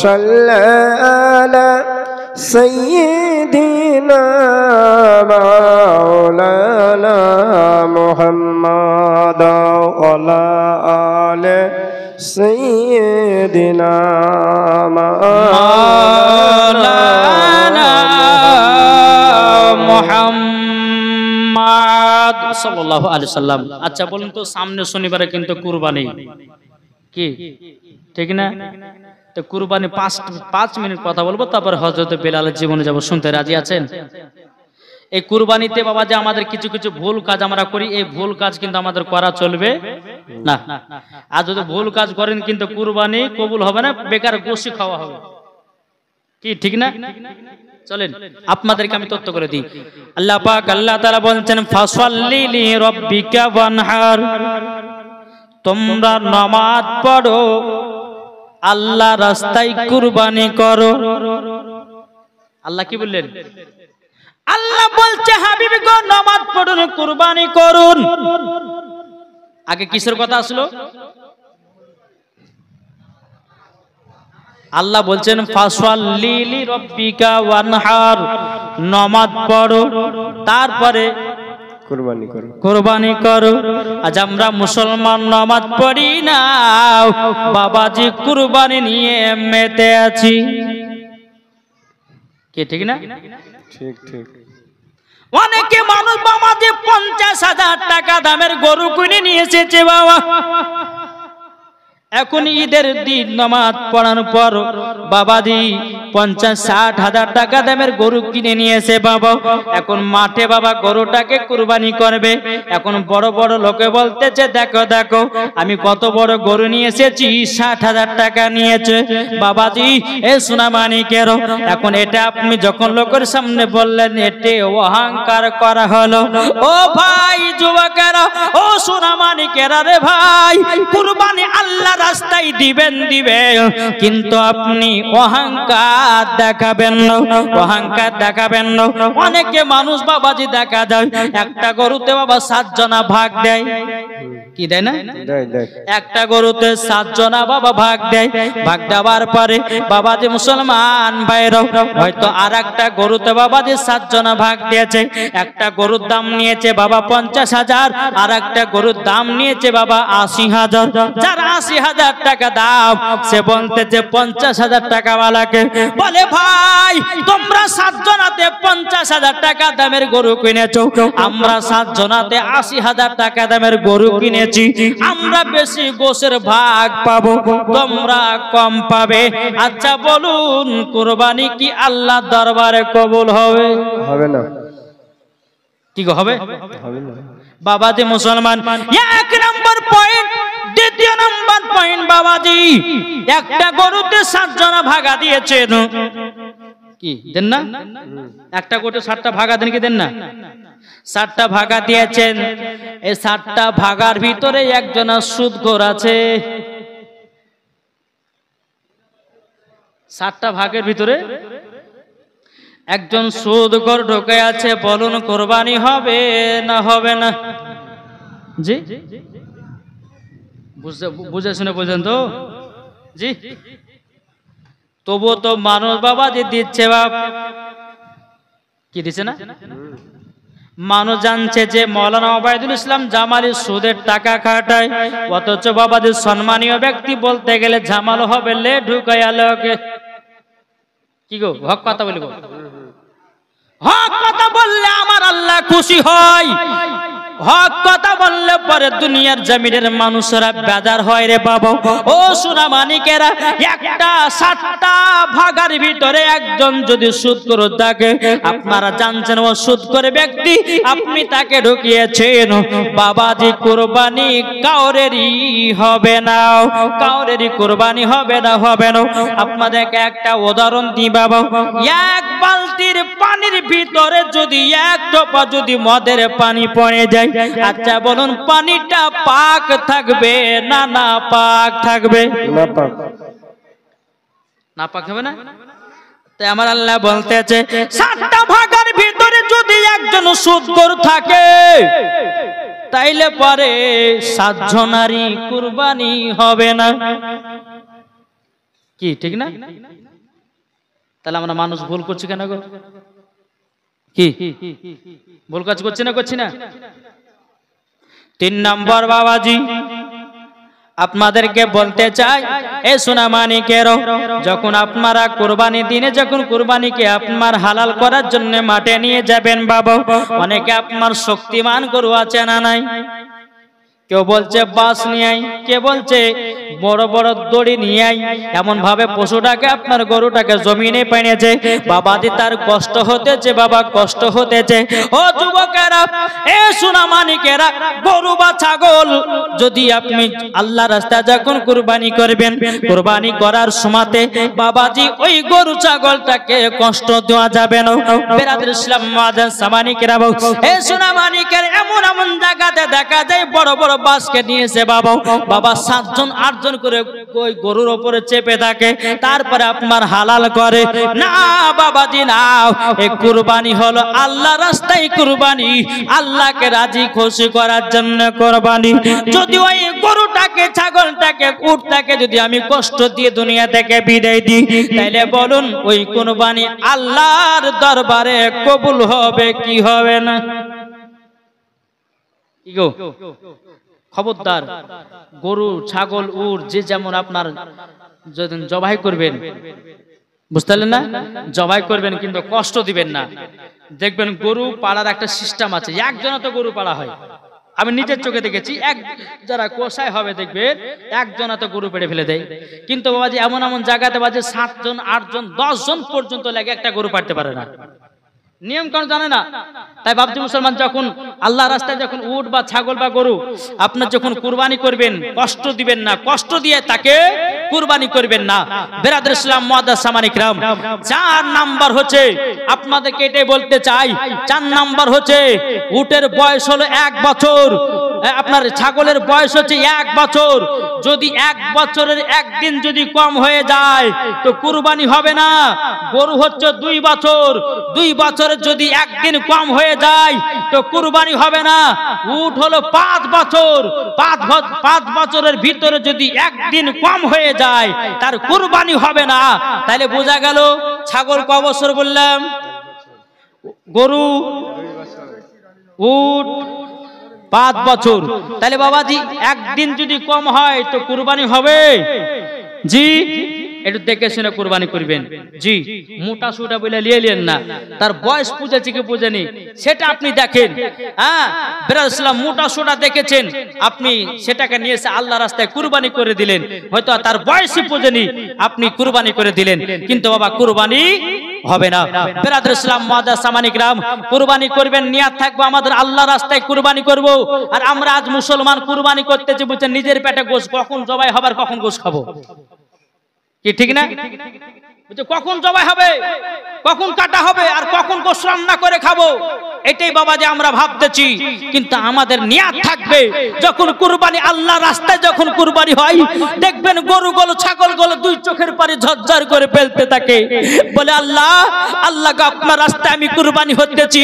সাল্লি আলা সাইয়্যিদিনা মাওলানা মুহাম্মাদ ওয়া আলা আলি সাইয়্যিদিনা মাওলানা মুহাম্মাদ সাল্লাল্লাহু আলাইহি সাল্লাম। আচ্ছা বলুন তো সামনে শনিবারে কিন্তু কুরবানি, কি ঠিক না? তো কুরবানি 5 মিনিট কথা বলবো, তারপর হযরত বেলালের জীবনে যাব। শুনতে রাজি আছেন? এই কুরবানিতে বাবা যে আমাদের কিছু কিছু ভুল কাজ আমরা করি, এই ভুল কাজ কিন্তু আমাদের করা চলবে না। আর যদি ভুল কাজ করেন কিন্তু কুরবানি কবুল হবে না, বেকার গোশি খাওয়া হবে, কি ঠিক না? চলেন আপনাদেরকে আমি তথ্য করে দিই। আল্লাহ পাক আল্লাহ তাআলা বলছেন ফাসাল্লি লি রাব্বিকা ওয়ানহার, তোমরা নামাজ পড়ো, আল্লাহ রাস্তায় কুরবানি করো। আল্লাহ কি বললেন? আল্লাহ বলছে হাবিব গো নামাজ পড়ুন, কুরবানি করুন। আগে কিসের কথা আসলো? আল্লাহ বলছেন ফাসাল্লি লি রাব্বিকা ওয়ানহার, নামাজ পড়ো, তারপরে কুরবানি করো, কুরবানি করো। আজ আমরা মুসলমান নামাজ পড়ি না, বাবাজি কুরবানি নিয়ে মেতে আছি, কি ঠিক না? ঠিক ঠিক। অনেকে মানুষ বাবাজি 50,000 টাকা দামের গরু কিনে নিয়ে এসেছে বাবা। এখন ঈদের দিন নামাজ পড়ানোর পর বাবাজি 50-60 হাজার টাকা দামের গরু কিনে নিয়েছে বাবা। এখন মাঠে বাবা গরুটাকে কুরবানি করবে। এখন বড় বড় লোকে বলতেছে দেখো দেখো আমি কত বড় গরু নিয়ে এসেছি, 60,000 টাকা নিয়েছে বাবাজি, এ সোনা মানিকের। এখন এটা আপনি যখন লোকের সামনে বললেন এতে অহংকার করা হলো। ও ভাই যুবকেরা, ও সোনা মানিকেরা রে ভাই, কুরবানি আল্লাহ রাস্তায় দিবেন, কিন্তু আপনি অহংকার দেখাবেন না, অহংকার দেখাবেন না। অনেকে মানুষ বাবাজি দেখা যায় একটা গরুতে বাবা 7 জনা ভাগ দেয়, কি দেয় না? একটা গরুতে 7 জনা বাবা ভাগ দেয়। ভাগ দেওয়ার পরে বাবাজি মুসলমান ভাইরা হয়তো আর একটা গরুতে বাবাজি 7 জনা ভাগ দিয়েছে। একটা গরুর দাম নিয়েছে বাবা 50,000, আর একটা গরুর দাম নিয়েছে বাবা 80,000। যার 80,000 টাকা দাম সে বলতেছে 50,000 টাকা ওয়ালাকে বলে ভাই তোমরা 7 জনাতে 50,000 টাকা দামের গরু কিনেছো, আমরা 7 জনাতে 80,000 টাকা দামের গরু কিনেছি, আমরা বেশি গোশের ভাগ পাবো, তোমরা কম পাবে। আচ্ছা বলুন কুরবানি কি আল্লাহর দরবারে কবুল হবে? হবে না। কি হবে? হবে না বাবাজি মুসলমান। 1 নম্বর পয়েন্ট। দ্বিতীয় নম্বর পয়েন্ট বাবাজি, একটা গরুতে 7 জনা ভাগা দিয়েছেন, কি দেন না? একটা গরুতে 7টা ভাগা দেন, কি দেন না? 7টা ভাগা দিয়েছেন। এই 7টা ভাগার ভিতরে একজনা সুদখোর আছে। 7টা ভাগের ভিতরে একজন সুদখোর ঢুকে আছে। বলুন কুরবানি হবে না হবে না? জি বুঝে শুনে বলছেন তো? জি তবু তো মানুষ বাবা যে দিচ্ছে বাপ, কি দিচ্ছে না? মানুষ জানছে যে মৌলানা ওবায়দুল ইসলাম জামালি সুদের টাকা খাটায়, অথচ বাবাদের সম্মানীয় ব্যক্তি বলতে গেলে জামাল হবে লে ঢুকাইয়া লোকে। কি গো হক কথা বলবো? হক কথা বললে আমার আল্লাহ খুশি হয়। ও হক কথা বললে পরে দুনিয়ার জমিনের মানুষরা বেজার হয় রে বাবা। ও সোনা মানিকেরা, একটা 7টা ভাগার ভিতরে একজন যদি সুদখোর থাকে, আপনারা জানছেন ও সুদখোর ব্যক্তি, আপনি তাকে ঢুকিয়েছেন, বাবাজি কুরবানি কাউরেরই হবে না, কাউরেরই কুরবানি হবে না, হবে না। আপনাদেরকে একটা উদাহরণ দিই বাবা, এক বালতির পানির ভিতরে যদি এক টোপা যদি মদের পানি পড়ে যায়, আচ্ছা বলুন পানিটা পাক থাকবে না না পাক থাকবে? না পাক। না পাক হবে না? তাই আমার আল্লাহ বলতেছে 7টা ভাগের ভিতরে যদি একজন সুদখোর থাকে, তাইলে পরে 7 জনারই কুরবানি হবে না। কি ঠিক না? তাহলে আমরা মানুষ ভুল করছি কেন গো? কি ভুল কাজ করছি না, করছি না? 3 নম্বর বাবাজি আপনাদেরকে বলতে চাই, এ সোনা মানিকেরও, যখন আপনারা কুরবানি দিনে যখন কুরবানিকে আপনার হালাল করার জন্য মাঠে নিয়ে যাবেন বাবা, অনেকে আপনার শক্তিমান গরু আছে না নাই? কেউ বলছে বাস নিয়ে আই, কে বলছে বড় বড় দড়ি নিয়ে আই। এমন ভাবে পশুটাকে আপনার গরুটাকে জমিনে পেনেছে, বাবাজি তার কষ্ট হতেছে, বাবা কষ্ট হতেছে। ও যুবকেরা, এ সোনা মানিকেরা, গরু বা ছাগল যদি আপনি আল্লাহ রাস্তায় যখন কুরবানি করবেন, কুরবানি করার সময়তে বাবাজি ওই গরু ছাগলটাকে কষ্ট দেওয়া যাবে না। বেরাদর ইসলাম মুআজ্জাজ সামানিকেরা, এ সোনা মানিকের এমন এমন জায়গাতে দেখা যায় বড় বড় বাসকে নিয়েছে বাবা, বাবা 7 জন 8 জন করে ওই গরুর উপরে চেপে থাকে, তারপরে আপনার হালাল করে না বাবাজি না। এই কুরবানি হলো আল্লাহ রাস্তায় কুরবানি, আল্লাহকে রাজি খুশি করার জন্য কুরবানি। যদি ওই গরুটাকে ছাগলটাকে উটটাকে যদি আমি কষ্ট দিয়ে দুনিয়া থেকে বিদায় দিই, তাইলে বলুন ওই কুরবানি আল্লাহর দরবারে কবুল হবে কি হবে না? কি গো, খবরদার গরু ছাগল উট যে যেমন আপনার যদি জবাই করবেন, বুঝতে পারলেন না? জবাই করবেন কিন্তু কষ্ট দিবেন না। দেখবেন গরু পালার একটা সিস্টেম আছে, একজনে তো গরু পালা হয়, আমি নিজের চোখে দেখেছি। এক যারা কষাই হবে দেখবেন একজনে তো গরু পেড়ে ফেলে দেয়, কিন্তু বাবাজি এমন এমন জায়গাতে বাজে 7 জন 8 জন 10 জন পর্যন্ত লাগে একটা গরু পাড়তে পারে না, নিয়ম কানুন জানে না। তাই বাপজি মুসলমান, যখন আল্লাহ রাস্তায় যখন উট বা ছাগল বা গরু আপনার যখন কুরবানি করবেন, কষ্ট দিবেন না, কষ্ট দিয়ে তাকে কুরবানি করবেন না। বেরাদর ইসলাম মুআজ্জাজ সামানিক রাম, 4 নাম্বার হচ্ছে আপনাদেরকে এটাই বলতে চাই, 4 নাম্বার হচ্ছে উটের বয়স হলো 1 বছর, আপনার ছাগলের বয়স হচ্ছে 1 বছর। যদি 1 বছরের একদিন যদি কম হয়ে যায় তো কুরবানি হবে না। গরু হচ্ছে 2 বছর, 2 বছরের যদি একদিন কম হয়ে যায় তো কুরবানি হবে না। উট হলো 5 বছর, 5 বছরের ভিতরে যদি একদিন কম হয়ে যায় তার কুরবানি হবে না। তাহলে বোঝা গেল ছাগল ক বছর বললাম, গরু উট 5 বছর। তাহলে বাবাজি একদিন যদি কম হয় তো কুরবানি হবে? জি, একটু দেখে শুনে কুরবানি করবেন। জি, মোটা সোটা বলে লিয়েলেন না, তার বয়স পূজেছে কি পূজেনি সেটা আপনি দেখেন। হ্যাঁ, বেরাদর ইসলাম মোটা সোটা দেখেছেন, আপনি সেটাকে নিয়ে এসে আল্লাহ রাস্তায় কুরবানি করে দিলেন, হয়তো তার বয়সই পূজেনি, আপনি কুরবানি করে দিলেন, কিন্তু বাবা কুরবানি হবে না। বেরাদর ইসলাম মুআজ্জাজ সামানিক রাম, কুরবানি করবেন, নিয়াত থাকবে আমাদের আল্লাহ রাস্তায় কুরবানি করব। আর আমরা আজ মুসলমান কুরবানি করতেছি বুঝছেন নিজের পেটে গোশ, কখন জবাই হবে আর কখন গোশ খাবো, কি ঠিক না? কখন জবাই হবে, কখন কাটা হবে আর কখন গোশ রান্না করে খাবো, এটাই বাবা যে আমরা ভাবতেছি। কিন্তু আমাদের নিয়াত থাকবে যখন কুরবানি আল্লাহ রাস্তায় যখন কুরবানি হয়, দেখবেন গরুগুলো ছাগলগুলো 2 চোখের পানি ঝরঝর করে ফেলতে থাকে, বলে আল্লাহ আল্লাহ গো আপনার রাস্তায় আমি কুরবানি হতেছি,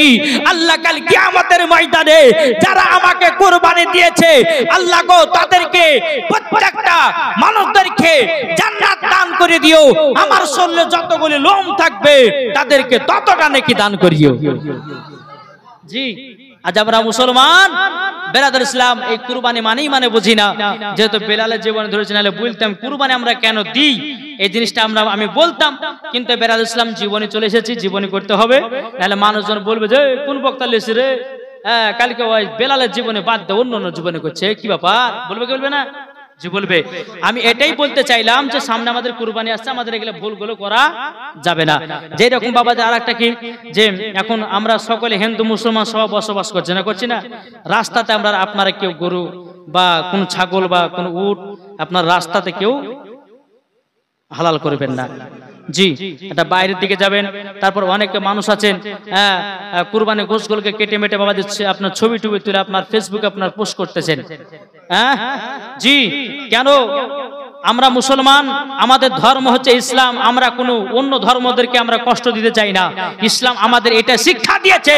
আল্লাহ কাল কিয়ামতের ময়দানে যারা আমাকে কুরবানি দিয়েছে আল্লাহ গো তাদেরকে প্রত্যেকটা মানুষদেরকে জান্নাত দান করে দিও, আমার শরীরে যতগুলি লোম থাকবে তাদেরকে ততটা নেকি দান করিও। জি, আজ আমরা মুসলমান বেরাদর ইসলাম এই কুরবানি মানেই মানে বুঝি না। যেহেতু বেলালের জীবনে ধরেছে, নাহলে বলতাম কুরবানি আমরা কেন দিই, এই জিনিসটা আমি বলতাম, কিন্তু বেরাদর ইসলাম জীবনে চলে এসেছি, জীবনী করতে হবে, নাহলে মানুষজন বলবে যে কোন বক্তা লেছে রে, হ্যাঁ কালকে ওই বেলালের জীবনে বাদ দিয়ে অন্য অন্য জীবনে করছে, কি ব্যাপার? বলবে কি বলবে না? জি বলবে। আমি এটাই বলতে চাইলাম যে সামনে আমাদের কুরবানি আসছে, আমাদের এগুলো ভুলগুলো করা যাবে না। যেই রকম বাবাদের আর একটা কি, যে এখন আমরা সকলে হিন্দু মুসলমান সব বসবাস করছি না, করছি না? রাস্তাতে আমরা, আপনারা কেউ গরু বা কোন ছাগল বা কোন উট আপনার রাস্তাতে কেউ হালাল করবেন না। জি, এটা বাইরের দিকে যাবেন। তারপর অনেক মানুষ আছেন কুরবানি গোশগুলোকে কেটে মেটে বাবা দিচ্ছে, আপনার ছবি টুবি তুলে আপনার ফেসবুকে আপনার পোস্ট করতেছেন। হ্যাঁ জি, কেন? আমরা মুসলমান, আমাদের ধর্ম হচ্ছে ইসলাম, আমরা কোনো অন্য ধর্মদেরকে আমরা কষ্ট দিতে চাই না। ইসলাম আমাদের এটা শিক্ষা দিয়েছে,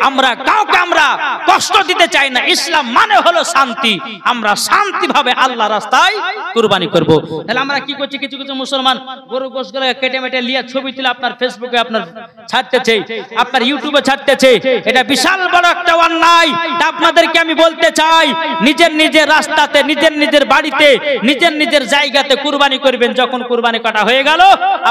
আমরা কাউকে আমরা কষ্ট দিতে চাই না। ইসলাম মানে হলো শান্তি, আমরা শান্তিভাবে আল্লাহ রাস্তায় কুরবানি করব। তাহলে আমরা কি করছি, কিছু কিছু মুসলমান গরু গোশগুলো কেটে মেটে লিয়ে ছবি তুলে আপনার ফেসবুকে আপনার ছাড়তেছে, আপনার ইউটিউবে ছাড়তেছে। এটা বিশাল বড় একটা অন্যায়। আপনাদেরকে আমি বলতে চাই, নিজের নিজের রাস্তাতে, নিজের নিজের বাড়িতে, নিজের নিজের জায়গাতে কুরবানি করবেন। যখন কুরবানি কাটা হয়ে গেল,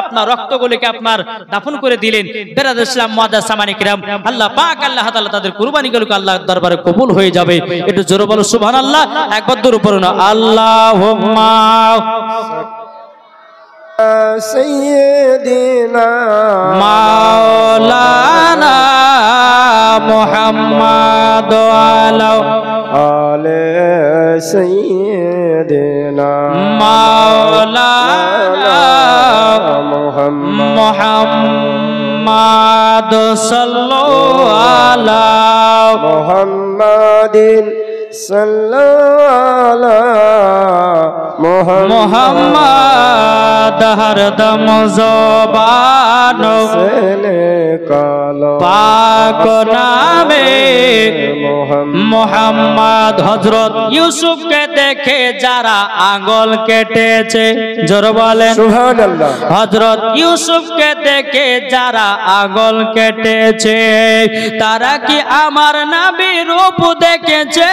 আপনার রক্তগুলিকে আপনার দাফন করে দিলেন। বেরাদর ইসলাম মুআজ্জাজ সামানী কিরাম, আল্লাহ পাক আল্লাহ তাআলা তাদের কুরবানিগুলোকে আল্লাহর দরবারে কবুল হয়ে যাবে। একটু জোরে বলো সুবহানাল্লাহ। একবার দূর উপরে না আল্লাহুম্মা সাইয়্যিদিনা মাওলানা মুহাম্মাদ আলে সাইয়্যিদিনা মাওলানা মুহাম্মাদ সাল্লাল্লাহু আলা মুহাম্মাদিন সাল্লাল্লাহু মুহাম্মাদ হরদম জবান পাক নামে মুহাম্মদ। হযরত ইউসুফকে দেখে যারা আঙ্গুল কেটেছে, জোরে বলেন সুবহানাল্লাহ। হযরত ইউসুফকে দেখে যারা আঙ্গুল কেটেছে, তারা কি আমার নবীর রূপ দেখেছে?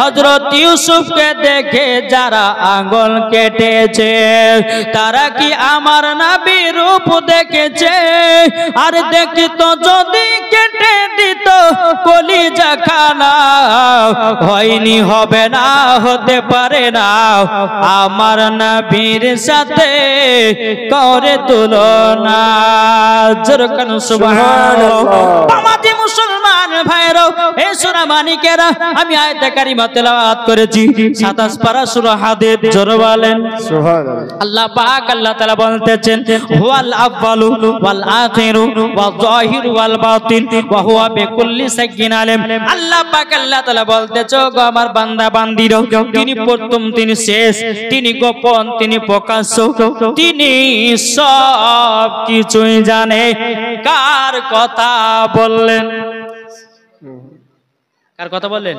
হযরত ইউসুফকে দেখে যারা আঙ্গুল কেটেছে, তারা কি আমার নবীর রূপ দেখেছে? আর দেখিত যদি কেটে দিত কলিজা খানা, হয়নি, হবে না, হতে পারে না আমার নবীর সাথে করে তুলনা। জোরকান সুবহানাল্লাহ। বাবাজি মুসলমান ভাইরা, এই সূরা মানিকেরা আমি আয়াতে কারিমা তেলাওয়াত করেছি 27 পারা সূরা হাদীদ। জোরে বলেন সুবহানাল্লাহ। আল্লাহ পাক আল্লাহ তাআলা বলতেছেন, হুয়াল আউয়ালু ওয়াল আখিরু ওয়াল যাহিরু ওয়াল বাতিন ওয়া হুয়া বিকুল্লি শাইইন আলিম। আল্লাহ পাক আল্লাহ তাআলা বলতেছে, গো আমার বান্দা বান্দীরা, তিনি প্রথম, তিনি শেষ, তিনি গোপন, তিনি প্রকাশ্য, তিনি সব কিছুই জানে। কার কথা বললেন? কার কথা বললেন?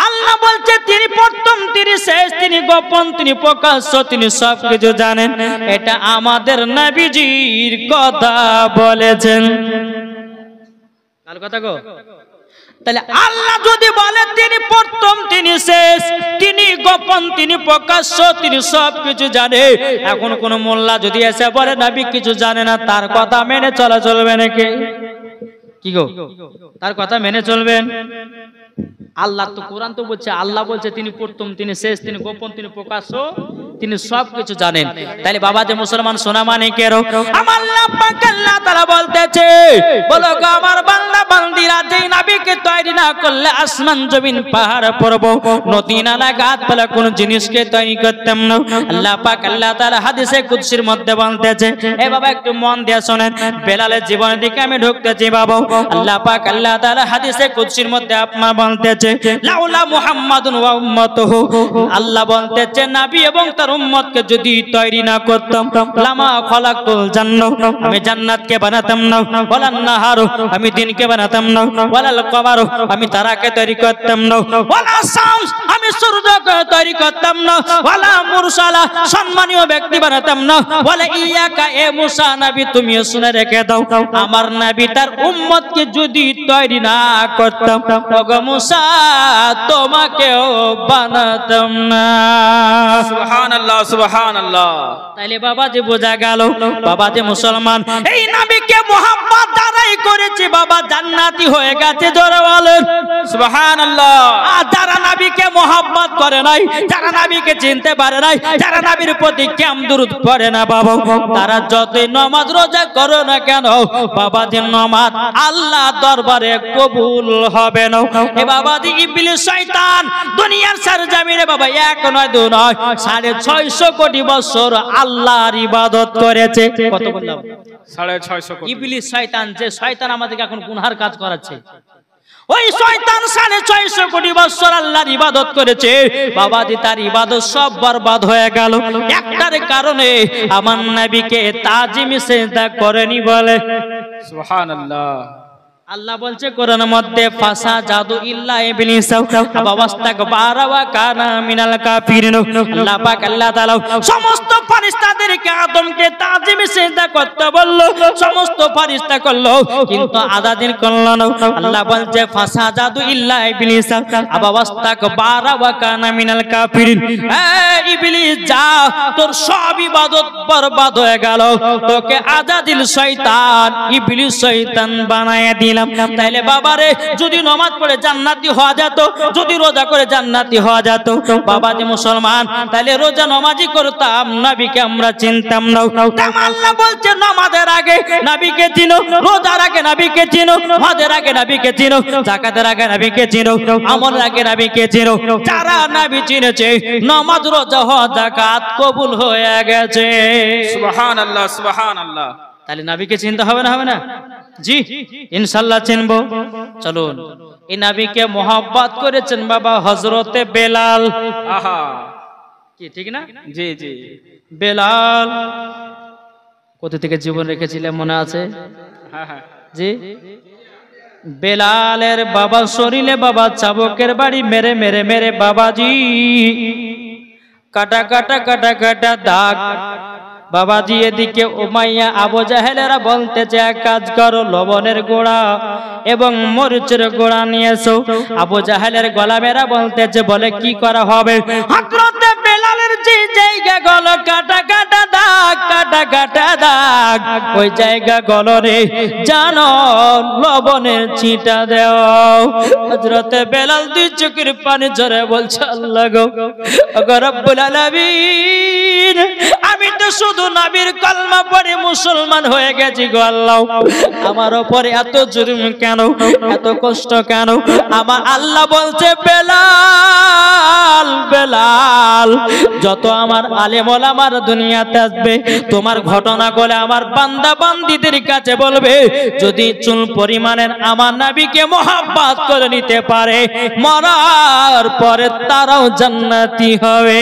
আল্লাহ বলছে তিনি প্রথম, তিনি শেষ, তিনি গোপন, তিনি প্রকাশ্য, তিনি সবকিছু জানেন। এটা আমাদের নবীজির কথা বলেছেন। কার কথা গো? তাহলে আল্লাহ যদি বলে তিনি প্রথম, তিনি শেষ, তিনি গোপন, তিনি প্রকাশ্য, তিনি সবকিছু জানে, এখন কোন মোল্লা যদি এসে বলে নবী কিছু জানে না, তার কথা মেনে চলা চলবে নাকি? কি গো, তার কথা মেনে চলবেন? আল্লাহ তো কোরআন তো বলছে, আল্লাহ বলছে তিনি প্রথম, তিনি শেষ, তিনি গোপন, তিনি প্রকাশ্য, তিনি সবকিছু জানেন। তাহলে বাবা যে মুসলমান সোনা মানিকেরও আমার আল্লাহ পাক আল্লাহ তাআলা বলতেছে, বলো গো আমার বান্দা বান্দীরা, যেই নবীকে তৈরি না করলে আসমান জমিন পাহাড় পর্বত নদী নালা গাছপালা কোন জিনিসকে তৈরি করতাম না। আল্লাহ পাক আল্লাহ তাআলা হাদিসে কুদসির মধ্যে বলতেছে, এ বাবা একটু মন দিয়ে শুনেন, বেলালের জীবনের দিকে আমি ঢুকতেছি বাবা। আল্লাহ পাক আল্লাহ তাআলা হাদিসে কুদসির মধ্যে আপনার বলতেছে, লাউলা মুহাম্মাদুন ওয়া উম্মাতুহু, আল্লাহ বলতেছে নবী এবং তার উম্মতকে যদি তৈরি না করতাম, লামা খলাকতুল জান্নাহ, আমি জান্নাতকে বানাতাম না, ওয়ালান নাহারু, আমি দিনকে বানাতাম না, ওয়ালাল কমারু, আমি তারাকে তৈরি করতাম না, ওয়ালা শামস, আমি সূর্যকে তৈরি করতাম না, ওয়ালা মুরসালা, সম্মানীয় ব্যক্তি বানাতাম না, ওয়ালা ইয়াকা, এ মুসা নবী তুমি শুনে রেখে দাও, আমার নবী তার উম্মতকে যদি তৈরি না করতাম, ওগো মুসা তোমাকেও বানাতাম না। সুবহানাল্লাহ সুবহানাল্লাহ। তাইলে বাবা যে বোঝা গেল, বাবা যে মুসলমান এই নবীকে মুহাম্মদ দ্বারাই করেছে বাবা জান্নাতি হয়ে গেছে। জোরে বলেন সুবহানাল্লাহ। আর যারা নবীকে মোহাব্বত করে নাই, যারা নবীকে চিনতে পারে নাই, যারা নবীর প্রতি কেম দুরূদ পড়ে না বাবা, তারা যতই নামাজ রোজা করো না কেন বাবা যে নামাজ আল্লাহ দরবারে কবুল হবে না। এ বাবা দি ইবলিস শয়তান দুনিয়ার সরজমিনে বাবা এক নয় দুই নয় 650 কোটি বছর আল্লাহর ইবাদত করেছে। কত বললাম? 650 কোটি। ইবলিস শয়তান, যে শয়তান আমাদেরকে এখন গুনার কাজ করাচ্ছে, ওই শয়তান 650 কোটি বছর আল্লাহর ইবাদত করেছে বাবা দি, তার ইবাদত সব বরবাদ হয়ে গেল একটার কারণে, আমার নবীকে তাজিম সিজদা করেনি বলে। সুবহানাল্লাহ। আল্লাহ বলছে কোরআনের মধ্যে ফাসা জাদু ইল্লা ইবলিস আবাস্তাকবারা ওয়া কানা মিনাল কাফিরিন। আল্লাহ পাক আল্লাহ তাআলা সমস্ত ফেরেশতাদেরকে আদমকে তাজিম সিজদা করতে বলল, সমস্ত ফেরেশতা করলো কিন্তু আদাদিন করল না। আল্লাহ বলছে ফাসা জাদু ইল্লা ইবলিস আবাস্তাকবারা ওয়া কানা মিনাল কাফিরিন। এ ইবলিস যা, তোর সব ইবাদত বরবাদ হয়ে গেল, তোকে আজাদিল শয়তান ইবলিস শয়তান বানায়া দিল। তাইলে বাবারে যদি নামাজ পড়ে জান্নাতি হওয়া যেত, যদি রোজা করে জান্নাতি হওয়া যেত বাবা যে মুসলমান, তাইলে রোজা নামাজি করতাম, নবীকে আমরা চিনতাম না। আল্লাহ বলছে নামাজের আগে নবীকে চিনো, রোজার আগে নবীকে চিনো, হজের আগে নবীকে চিনো, যাকাতের আগে নবীকে চিনো, আমলের আগে নবীকে চিনো। যারা নবী চিনেছে নামাজ রোজা হজ যাকাত কবুল হয়ে গেছে। সুবহানাল্লাহ সুবহানাল্লাহ। তাহলে নবীকে চিনতে হবে না, হবে না? জি ইনশাআল্লাহ চিনবো। চলুন, এই নবীকে মোহাব্বত করেছেন বাবা হযরতে বেলাল। আহা, কি ঠিক না? জি জি। বেলাল কোথা থেকে জীবন রেখেছিলেন মনে আছে? হ্যাঁ হ্যাঁ জি। বেলালের বাবা শরীরে বাবা চাবকের বাড়ি মেরে মেরে মেরে বাবাজি কাটা কাটা কাটা কাটা দাগ। বাবাজি এদিকে উমাইয়া আবু জাহেলেরা বলতেছে এক কাজ করো, লবণের গোড়া এবং মরিচের গোড়া নিয়ে এসো। আবু জাহেলের গোলামেরা বলতেছে বলে কি করা হবে? হযরতে বেলালের যে জায়গা গলো কাটা কাটা দাগ, কাটা কাটা দাগ, ওই জায়গা গলো রে জানো লবণের ছিটা দাও। হযরতে বেলাল দুই চোখের পানি ঝরে বলছে আল্লাহ গো রব্বুল আলামিন, আমি তো শুধু নবীর কলমা পড়ে মুসলমান হয়ে গেছি গো আল্লাহ, আমার উপরে এত জুলুম কেন, এত কষ্ট কেন? আমার আল্লাহ বলছে বেলাল বেলাল, যত আমার আলেম ওলামার দুনিয়াতে আসবে তোমার ঘটনা বলে আমার বান্দা বান্দীদের কাছে বলবে, যদি চুল পরিমাণের আমার নবীকে মোহাব্বত করে নিতে পারে মরার পরে তারাও জান্নাতি হবে।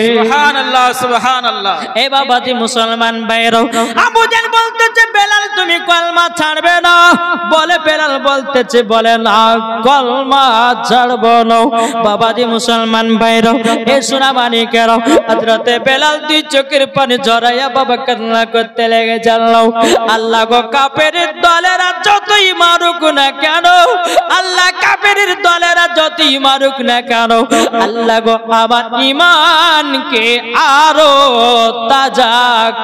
সুবহানাল্লাহ সুবহানাল্লাহ। এ বাবাজি মুসলমান ভাইরাও, আবু জাহেল বলতেছে বেলাল তুমি কলমা ছাড়বে না? বলে বেলাল বলতেছে বলে না কলমা ছাড়বো না। বাবাজি মুসলমান ভাইরাও, এ সোনা মানিকেরাও, হযরতে বেলাল দুই চোখের পানি ঝরাইয়া বাবা কান্না করতে লেগে জানলাও। আল্লাহ গো কাফেরের দলেরা যতই মারুক না কেন, আল্লাহ কাফেরের দলেরা যতই মারুক না কেন, আল্লাহ গো আমার ঈমানকে আরো তাজা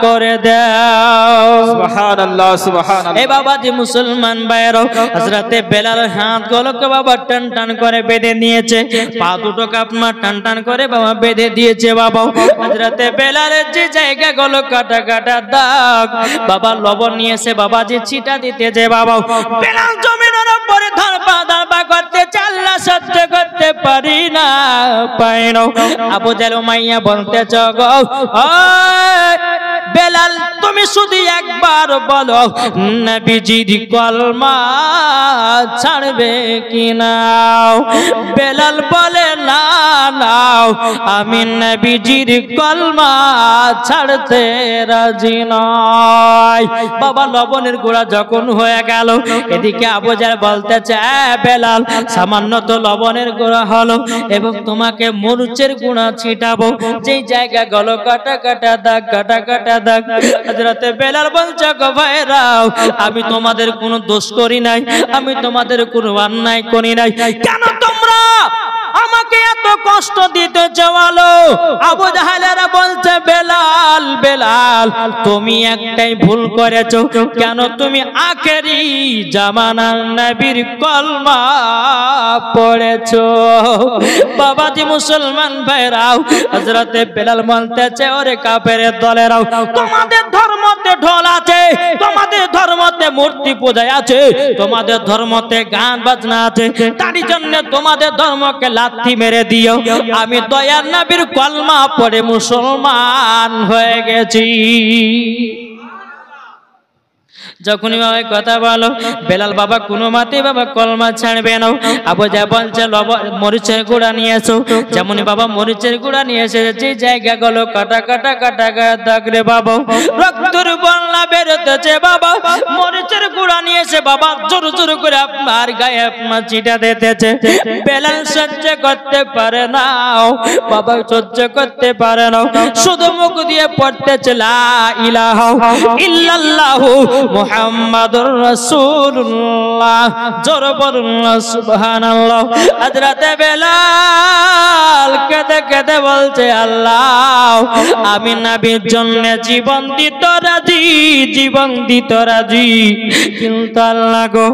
করে দাও। সুবহানাল্লাহ সুবহানাল্লাহ। এ বাবাজি মুসলমান ভাইরাও, হযরতে বেলাল হাত গুলোকে বাবা টান টান করে বেঁধে নিয়েছে, পা দুটোকে আপনার টান টান করে বাবা বেঁধে দিয়েছে। বাবা হযরতে বেলালের যে জায়গা গুলো কাটা কাটা দাগ বাবা লবণ নিয়েছে বাবাজি ছিটা দিতেছে। বাবা বেলাল জমিনের উপরে ধরপা করতে চাল্লা সহ্য করতে পারি না, পাই না। আবু জাহেল উমাইয়া বলতে গো বেলাল তুমি শুধু একবার বলো নবীজির কলমা ছাড়বে কি নাও? বেলাল বলে না নাও, আমি নবীজির কলমা ছাড়তে রাজি নয়। বাবা লবণের গুঁড়া যখন হয়ে গেল, এদিকে আবু জাহেল বলতেছে বেলাল সামান্য তো লবণের গুঁড়া হলো এবং তোমাকে মরিচের গুঁড়া ছিটাবো, যেই জায়গা গলো কাটা কাটা দাগ, কাটা কাটা দাগ। হযরতে বেলাল বলছে গো ভাইরাও, আমি তোমাদের কোনো দোষ করি নাই, আমি তোমাদের কোনো অন্যায় করি নাই, কেন তোমরা আমাকে আমাকে এত কষ্ট দিতে চাওয়ালো। আবু জাহেলেরা বলছে বেলাল বেলাল তুমি একটাই ভুল করেছো, কেন তুমি আখেরি জামানার নবীর কলমা পড়েছো। বাবাজি মুসলমান ভাইরাও, হযরতে বেলাল বলতেছে ওরে কাফেরের দলেরাও, তোমাদের ধর্মতে ঢোল আছে, তোমাদের ধর্মতে মূর্তি পূজা আছে, তোমাদের ধর্মতে গান বাজনা আছে, তারই জন্য তোমাদের ধর্মকে লাথি মেরে দিও। আমি দয়ার নবীর কলমা পড়ে মুসলমান হয়ে গেছি। যখনই বাবা কথা বলো, বেলাল বাবা কোনো মতে বাবা কলমা ছাড়বে না। আবু জাহেল বলছে মরিচের গুঁড়া নিয়ে এসো। যেমনই বাবা মরিচের গুঁড়া নিয়ে এসে যে জায়গাগুলো কাটা কাটা কাটা দাগ রে বাবা, রক্তের বন্যা বেরোতেছে বাবা। মরিচের গুঁড়া নিয়ে এসে বাবা জোর জোর করে আপনার গায়ে আপনার চিটা দিতেছে। বেলাল সহ্য করতে পারে না বাবা, সহ্য করতে পারে না, শুধু মুখ দিয়ে পড়তেছে লা ইলাহা ইল্লাল্লাহু মুহাম্মাদুর রাসূলুল্লাহ। জোর বলুন সুবহানাল্লাহ। হযরতে বেলাল কেঁদে কেঁদে বলছে আল্লাহ আমি নবীর জন্য জীবন দিতে রাজি, জীবন দিতে রাজি, কিন্তু আল্লাহ গো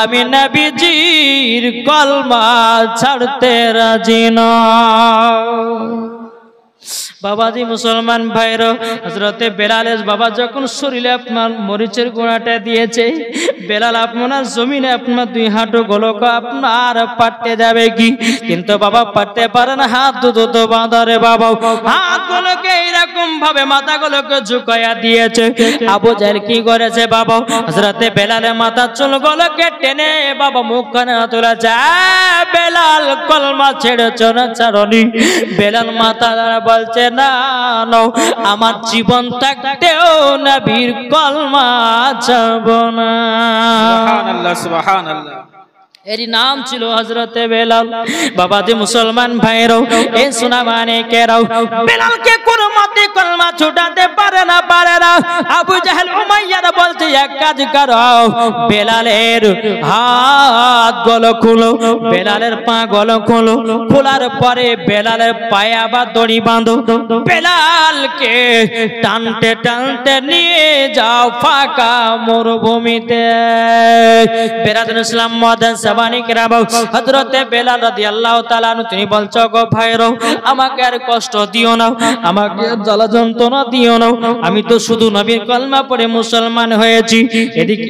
আমি নবীজির কলমা ছাড়তে রাজি না। বাবাজি মুসলমান ভাইরা, হযরতে বেলালের বাবা যখন শরীরে আপনার মরিচের গুঁড়াটা দিয়েছে, বেলাল আপনার জমিনে আপনার দুই হাঁটু গোলক আপনার পাটতে যাবে কি, কিন্তু বাবা পাটতে পারে না, হাত দুটো বাঁধরে বাবা, হাত গুলোকে এইরকম ভাবে মাথা গুলোকে ঝুঁকাইয়া দিয়েছে। আবু জাহেল কি করেছে বাবা, হযরতে বেলালের মাথার চুল গুলোকে টেনে বাবা মুখখানে তোলা যায়। বেলাল কলমা ছেড়েছ না ছাড়নি? বেলাল মাথা দ্বারা বলছে না না, আমার জীবন থাকতেও নবীর কলমা ছাড়বো না। সুবহানাল্লাহ সুবহানাল্লাহ। এর নাম ছিল হযরতে বেলাল। বাবাজি মুসলমান ভাইরাও, এ সোনা মানে কেরাও, বেলালকে কোন মতে কলমা ছুটাতে পারে না, পারে না। আবু জাহেল উমাইয়ারা বলছে এক কাজ করো, বেলালের হাত গলো খুলো, বেলালের পা গলো খুলো, খোলার পরে বেলালের পায়ে আবার দড়ি বাঁধো, বেলালকে টানতে টানতে নিয়ে যাও ফাঁকা মরুভূমিতে। বেরাদুল ইসলাম মাদান হযরতে বেলাল রাদিয়াল্লাহু তাআলা আনহু তিনি বলছো গো ভাইরো, আমাকে আর কষ্ট দিও না, আমাকে জ্বালা যন্ত্রণা দিও না, আমি তো শুধু নবীর কলমা পড়ে মুসলমান হয়েছি। এদিকে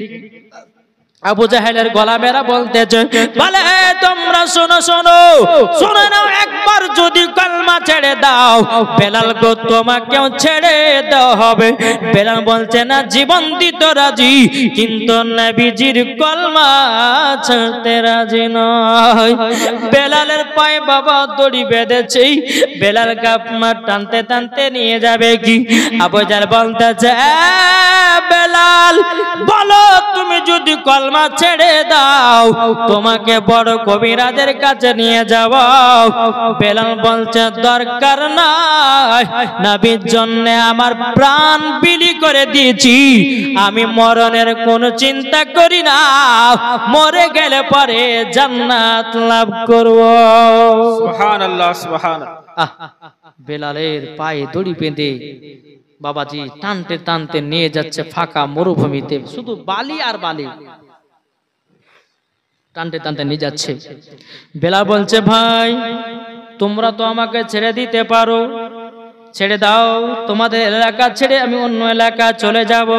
আবু জাহেলের গলা বেড়া বলতেছে বলে তোমরা শোনো শোনো শুনে নাও, একবার যদি কলমা ছেড়ে দাও বেলাল গো তোমাকেও ছেড়ে দেওয়া হবে। বেলাল বলছে না, জীবন দিতে রাজি, কিন্তু নবীজির কলমা ছাড়তে রাজি নয়। বেলালের পায়ে বাবা দড়ি বেঁধেছে, বেলাল গাপমা টানতে টানতে নিয়ে যাবে কি। আবু জাহেল বলতেছে বেলাল বলো তুমি যদি কলমা ছেড়ে দাও তোমাকে বড় কবিরাজের কাছে নিয়ে যাব। বেলাল বলছে দরকার নাই, নবীর জন্য আমার প্রাণ বিলি করে দিয়েছি, আমি মরণের কোনো চিন্তা করি না, মরে গেলে পরে জান্নাত লাভ করব। সুবহানাল্লাহ সুবহানাল্লাহ। বেলালের পায়ে দড়ি বেঁধে বাবাজি টানতে টানতে নিয়ে যাচ্ছে ফাঁকা মরুভূমিতে, শুধু বালি আর বালি, টানতে টানতে নিয়ে যাচ্ছে। বেলাল বলছে ভাই তোমরা তো আমাকে ছেড়ে দিতে পারো, ছেড়ে দাও, তোমাদের এলাকা ছেড়ে আমি অন্য এলাকা চলে যাব।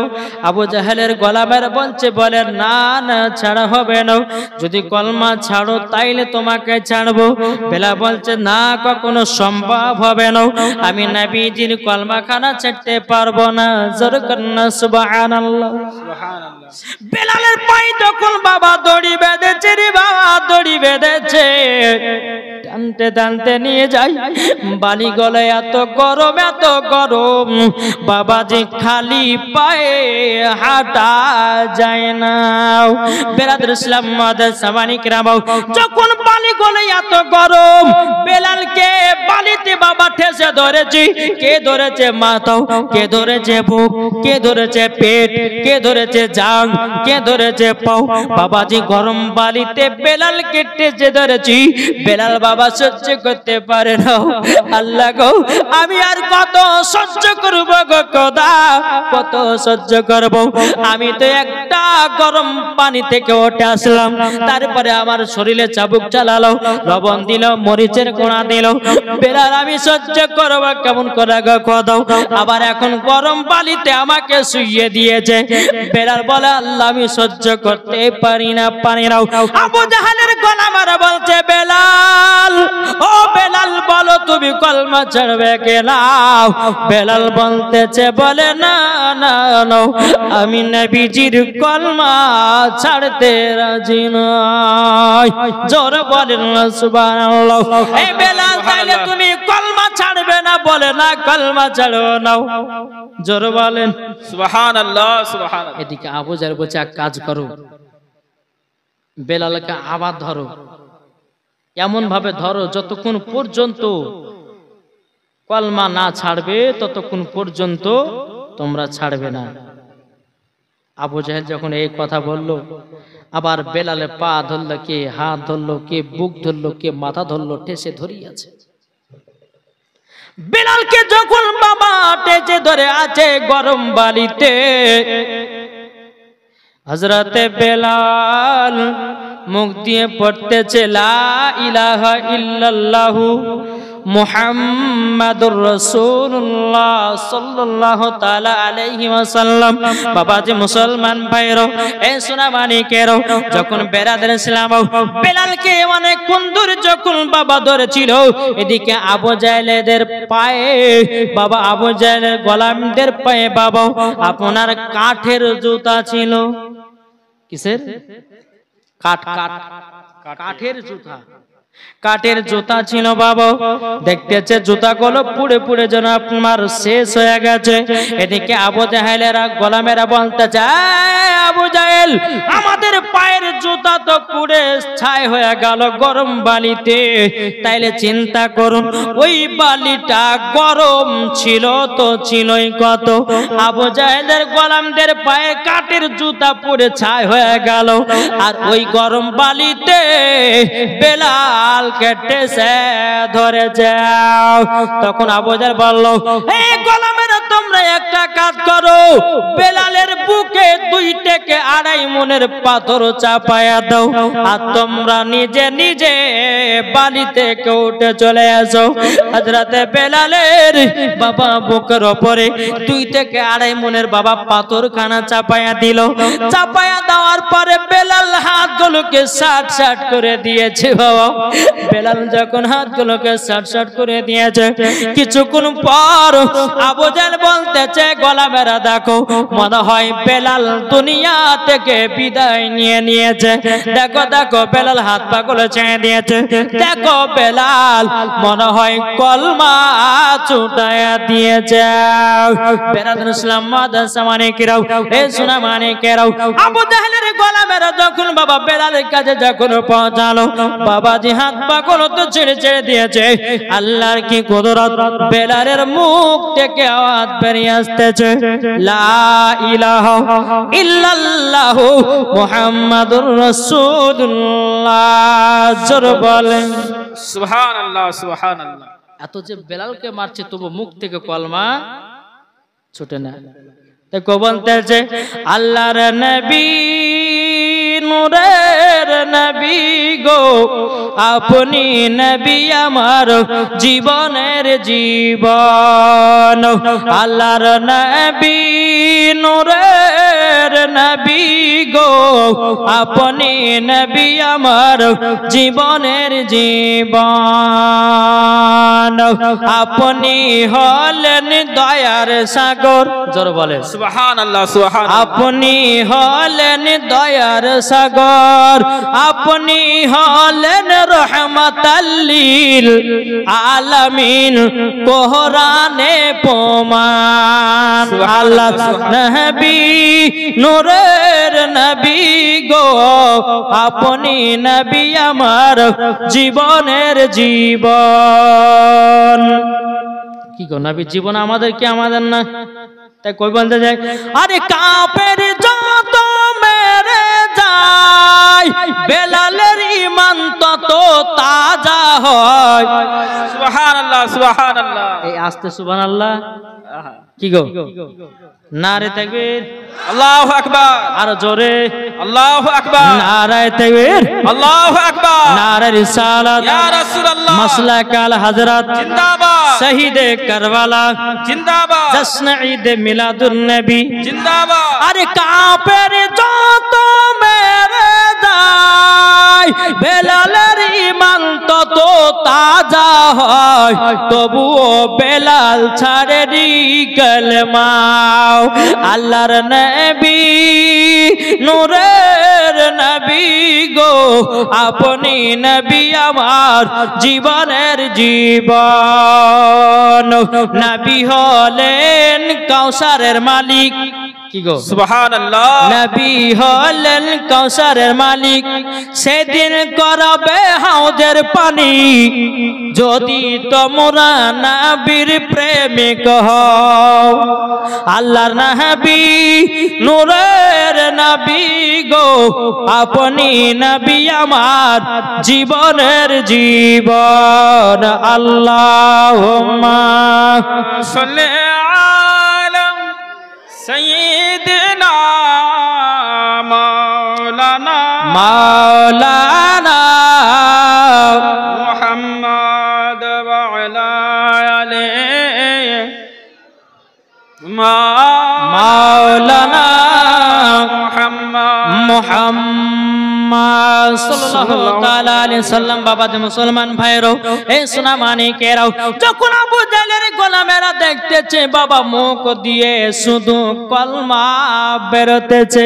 আবু জাহেলের গলা মেরে বলছে বলে না না ছাড়া হবে না, যদি কলমা ছাড়ো তাইলে তোমাকে ছাড়বো। বেলাল বলছে না কখনো সম্ভব হবে না, আমি নবীজির কলমা খানা ছাড়তে পারবো না। জোর করনা সুবহানাল্লাহ সুবহানাল্লাহ। বেলালের পায়ে তখন বাবা দড়ি বেঁধেছে রে বাবা, দড়ি বেঁধেছে, টানতে টানতে নিয়ে যাই। বালি গলে এত গরম এত গরম বাবাজি খালি পায়ে হাঁটা যায় না। বেরাদুল ইসলাম মাদার সামানিক রাবাও, যখন বালি গলে এত গরম বেলালকে বালিতে বাবা ঠেসে ধরেছি। কে ধরেছে মাথাও, কে ধরেছে বুক, কে ধরেছে পেট, কে ধরেছে জাং, কে ধরেছে পাও। বাবাজি গরম বালিতে বেলালকে ঠেসে ধরেছি। বেলাল বাবা বাবা সহ্য করতে পারে না। আল্লাহ গো আমি আর কত সহ্য করব গো খোদা, কত সহ্য করব। আমি তো একটা গরম পানি থেকে উঠে আসলাম, তারপরে আমার শরীরে চাবুক চালালো, লবণ দিল, মরিচের কোড়া দিল। বেলাল আমি সহ্য করব কেমন করে গো খোদা। আবার এখন গরম পানিতে আমাকে শুইয়ে দিয়েছে। বেলাল বলে আল্লাহ আমি সহ্য করতে পারি না, পারি না। আবু জাহেলের গোলামেরা বলছে বেলাল, ও বেলাল বলো তুমি কলমা ছাড়বে কিনা? বেলাল বলতেছে বলে না না না, আমি নবীজির কলমা ছাড়তে রাজি নই। জোরে বলেন না সুবহানাল্লাহ। এই বেলাল তাইলে তুমি কলমা ছাড়বে না? বলে না কলমা ছাড়বো না। জোরে বলেন সুবহানাল্লাহ সুবহানাল্লাহ। এদিকে আবু জাহেল বলছে এক কাজ করো, বেলালকে আবার ধরো, এমন ভাবে ধরো যতক্ষণ পর্যন্ত কলমা না ছাড়বে ততক্ষণ পর্যন্ত তোমরা ছাড়বে না। আবু জাহেল যখন এই কথা বলল, আবার বেলালে পা ধরলো, কে হাত ধরলো, কে বুক ধরলো, কে মাথা ধরলো, ঠেসে ধরিয়াছে। বেলালকে যখন বাবা টেচে ধরে আছে গরম বালিতে, হযরতে বেলাল মুখ দিয়ে পড়তেছে লা ইলাহা ইল্লাল্লাহু মুহাম্মাদুর রাসূলুল্লাহ সাল্লাল্লাহু তাআলা আলাইহি ওয়াসাল্লাম। বাবাজি মুসলমান ভাইরো, এই সোনা মানিকেরো, যখন বেরাদার ইসলাম বেলালকে অনেক কুন্দুর যখন বাবা ধরেছিল, এদিকে আবু জাহেলের পায়ে, বাবা আবু জাহেলের গোলামদের পায়ে বাবা আপনার কাঠের জুতা ছিল। কিসের? কাঠের জুতা, কাঠের জুতা ছিল বাবা। দেখতেছে জুতাগুলো পুড়ে পুড়ে যেন আপনার শেষ হয়ে গেছে। এদিকে আবু জাহেলেরা গোলামেরা বলতেছে আবু জাহেল আমাদের পায়ের জুতা তো পুড়ে ছাই হয়ে গেল গরম বালিতে, তাইলে চিন্তা করুন ওই বালিটা গরম ছিল তো ছিলই কত। আবু জাহেলের গোলামদের পায়ে কাঠের জুতা পুড়ে ছাই হয়ে গেল, আর ওই গরম বালিতে বেলাল কেটেছে ধরে যাও। তখন আবু জাহেল বলল এই গোলামেরা তোমরা একটা কাজ করো, বেলালের বুকে 2 থেকে 2.5 মনের পাথর চাপায়া দাও, আর তোমরা নিজে নিজে বালি থেকে উঠে চলে আসো। হযরতে বেলালের বাবা বুকের উপরে 2 থেকে 2.5 মনের বাবা পাথর খানা চাপায়া দিল। চাপায়া দেওয়ার পরে বেলাল হাতগুলোকে সাট সাট করে দিয়েছে বাবা। বেলাল যখন হাতগুলোকে সাট সাট করে দিয়েছে, কিছুক্ষণ পর আবু জাহেল বলতেছে গোলামেরা দেখো মনে হয় বেলাল দুনিয়া থেকে বিদায় নিয়ে নিয়েছে। দেখো দেখো বেলাল হাত পা গুলো ছেড়ে দিয়েছে, দেখো বেলাল মনে হয় কলমা ছুটায়া দিয়েছে। বেলাল ইসলাম মাদ্রাসা মানিকেরাও, এই সোনা মানিকেরাও, আবু জাহেলের গোলামেরা যখন বাবা বেলালের কাছে যখন পৌঁছালো, বাবাজি হাত পা গুলো তো ছেড়ে ছেড়ে দিয়েছে। আল্লাহর কি কুদরত, বেলালের মুখ থেকে আওয়াজ বেরিয়ে আসতেছে লা ইলাহা ইল্লাল্লাহু মুহাম্মাদুর রাসূলুল্লাহ। জোরে বলেন সুবহানাল্লাহ সুবহানাল্লাহ। এত যে বেলালকে মারছে তবু মুখ থেকে কলমা ছুটে না। দেখো বলতেছে আল্লাহর নবী নূরের নবী গো, আপনি নবী আমার জীবনের জীবন। আল্লাহর নবী নূরের নবী গো, আপনি নবী আমার জীবনের জীবন। আপনি হলেন দয়ার সাগর। জোরে বলে সুবহানাল্লাহ সুবহানাল্লাহ। আপনি হলেন দয়ার সাগর, আপনি হলেন রহমাতাল লিল আলামিন, কোরআনে প্রমাণ। আল্লাহ নবী নূরের নবী গো, আপনি নবী আমার জীবনের জীবন। কি গো নবী জীবন আমাদের কি আমাদের না? তাই কই বলতে যায় আরে কাফের যত মেরে যায় বেলালের ঈমান তত তাজা হয়। সুবহানাল্লাহ সুবহানাল্লাহ। এই আস্তে সুবহানাল্লাহ কি গো, নারে তাকবীর, আল্লাহু আকবার, আর জোরে আল্লাহু আকবার, নারে তাকবীর, আল্লাহু আকবার, নারে রিসালাত, ইয়া রাসূলুল্লাহ, মাসলাক আল হযরত জিন্দাবাদ, শহীদে কারবালা জিন্দাবাদ, জশ্ন ঈদ মিলাদুন নবী জিন্দাবাদ। আরে কাফের যত মেরে যায় বেলালের ঈমান তত তাজা হয়, তবুও বেলাল ছাড়েনি কালেমা। আল্লাহর নবী নূরের নবী গো, আপনি নবী আমার জীবনের জীবন। নবী হলেন কাউসারের মালিক, কি গো সুবহানাল্লাহ। নবী হলেন কাউসারের মালিক, সেদিন করাবে হাউজের পানি যদি তোমরা নবীর প্রেমিক হও। আল্লাহর নবী নূরের নবী গো, আপনি নবী আমার জীবনের জীবন। আল্লাহুম্মা সাল্লি আলা সাইয়্যিদিনা মাওলানা মাওলানা মুহাম্মদ ওয়া আলা আলিহি মাওলানা মুহাম্মদ মুহাম্মদ সাল্লাল্লাহু তাআলা আলাইহি সাল্লাম। বাবা যে মুসলমান ভাইরাও, এই সোনা মানিকেরাও, যখন আবু জাহেলের গোলামেরা দেখতেছে বাবা মুখ দিয়ে শুধু কলমা বেরোতেছে,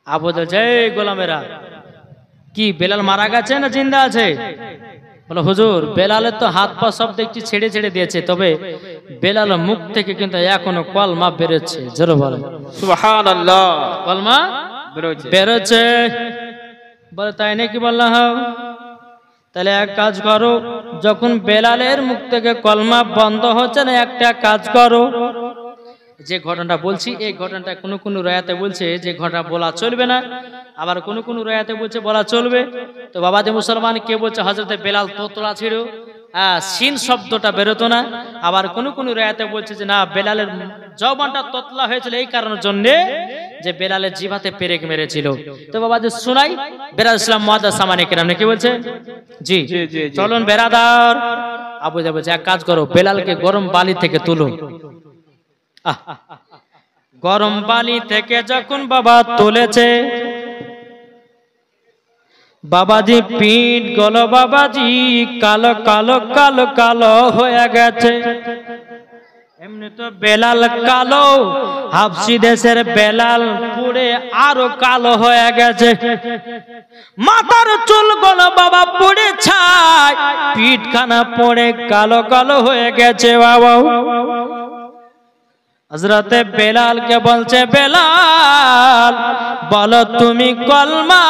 আবু জাহেল যে গোলামেরা কি বেলাল মারা গেছে না জিন্দা আছে? বলে হুজুর বেলালের তো হাত পা সব দেখছি ছেড়ে ছেড়ে দিয়েছে, তবে বেলালের মুখ থেকে কিন্তু এখনো কলমা বেরোচ্ছে। জোরে বলে সুবহানাল্লাহ। কলমা বেরোচ্ছে। বলে তাই নাকি? বললাম হ্যাঁ। তাহলে এক কাজ করো, যখন বেলালের মুখ থেকে কলমা বন্ধ হচ্ছে না, একটা কাজ করো, যে ঘটনাটা বলছি এই ঘটনাটা কোনো কোনো রায়াতে বলছে যে ঘটনা বলা চলবে না, আবার কোনো কোনো রায়াতে বলছে বলা চলবে। তো বাবা যে মুসলমান কে বলছে হযরতে বেলাল তোতলা ছিল, সিন শব্দটা বেরোতো না। আবার কোনো কোনো রায়াতে বলছে যে না, বেলালের জবানটা তোতলা হয়েছিল এই কারণের জন্য যে বেলালের জিভাতে পেরেক মেরেছিল। তো বাবা যে শুনাই, বেলাল ইসলাম মুআদ্দাস সামানে কেরাম কি বলছে? জি চলুন বেরাদার। আবু জাহেল বলছে এক কাজ করো, বেলালকে গরম বালি থেকে তুলো। গরম পানি থেকে যখন বাবা তুলেছে, বাবাজি পিঠ গলো, বাবাজি কালো কালো কালো কালো হয়ে গেছে। এমনি তো বেলাল কালো, হাবশি দেশের বেলাল পুড়ে আরো কালো হয়ে গেছে। মাথার চুল গলো বাবা পুড়ে ছাই, পিঠ খানা পড়ে কালো কালো হয়ে গেছে বাবা। হযরতে বেলালকে বলছে, বেলাল বলো তুমি কলমা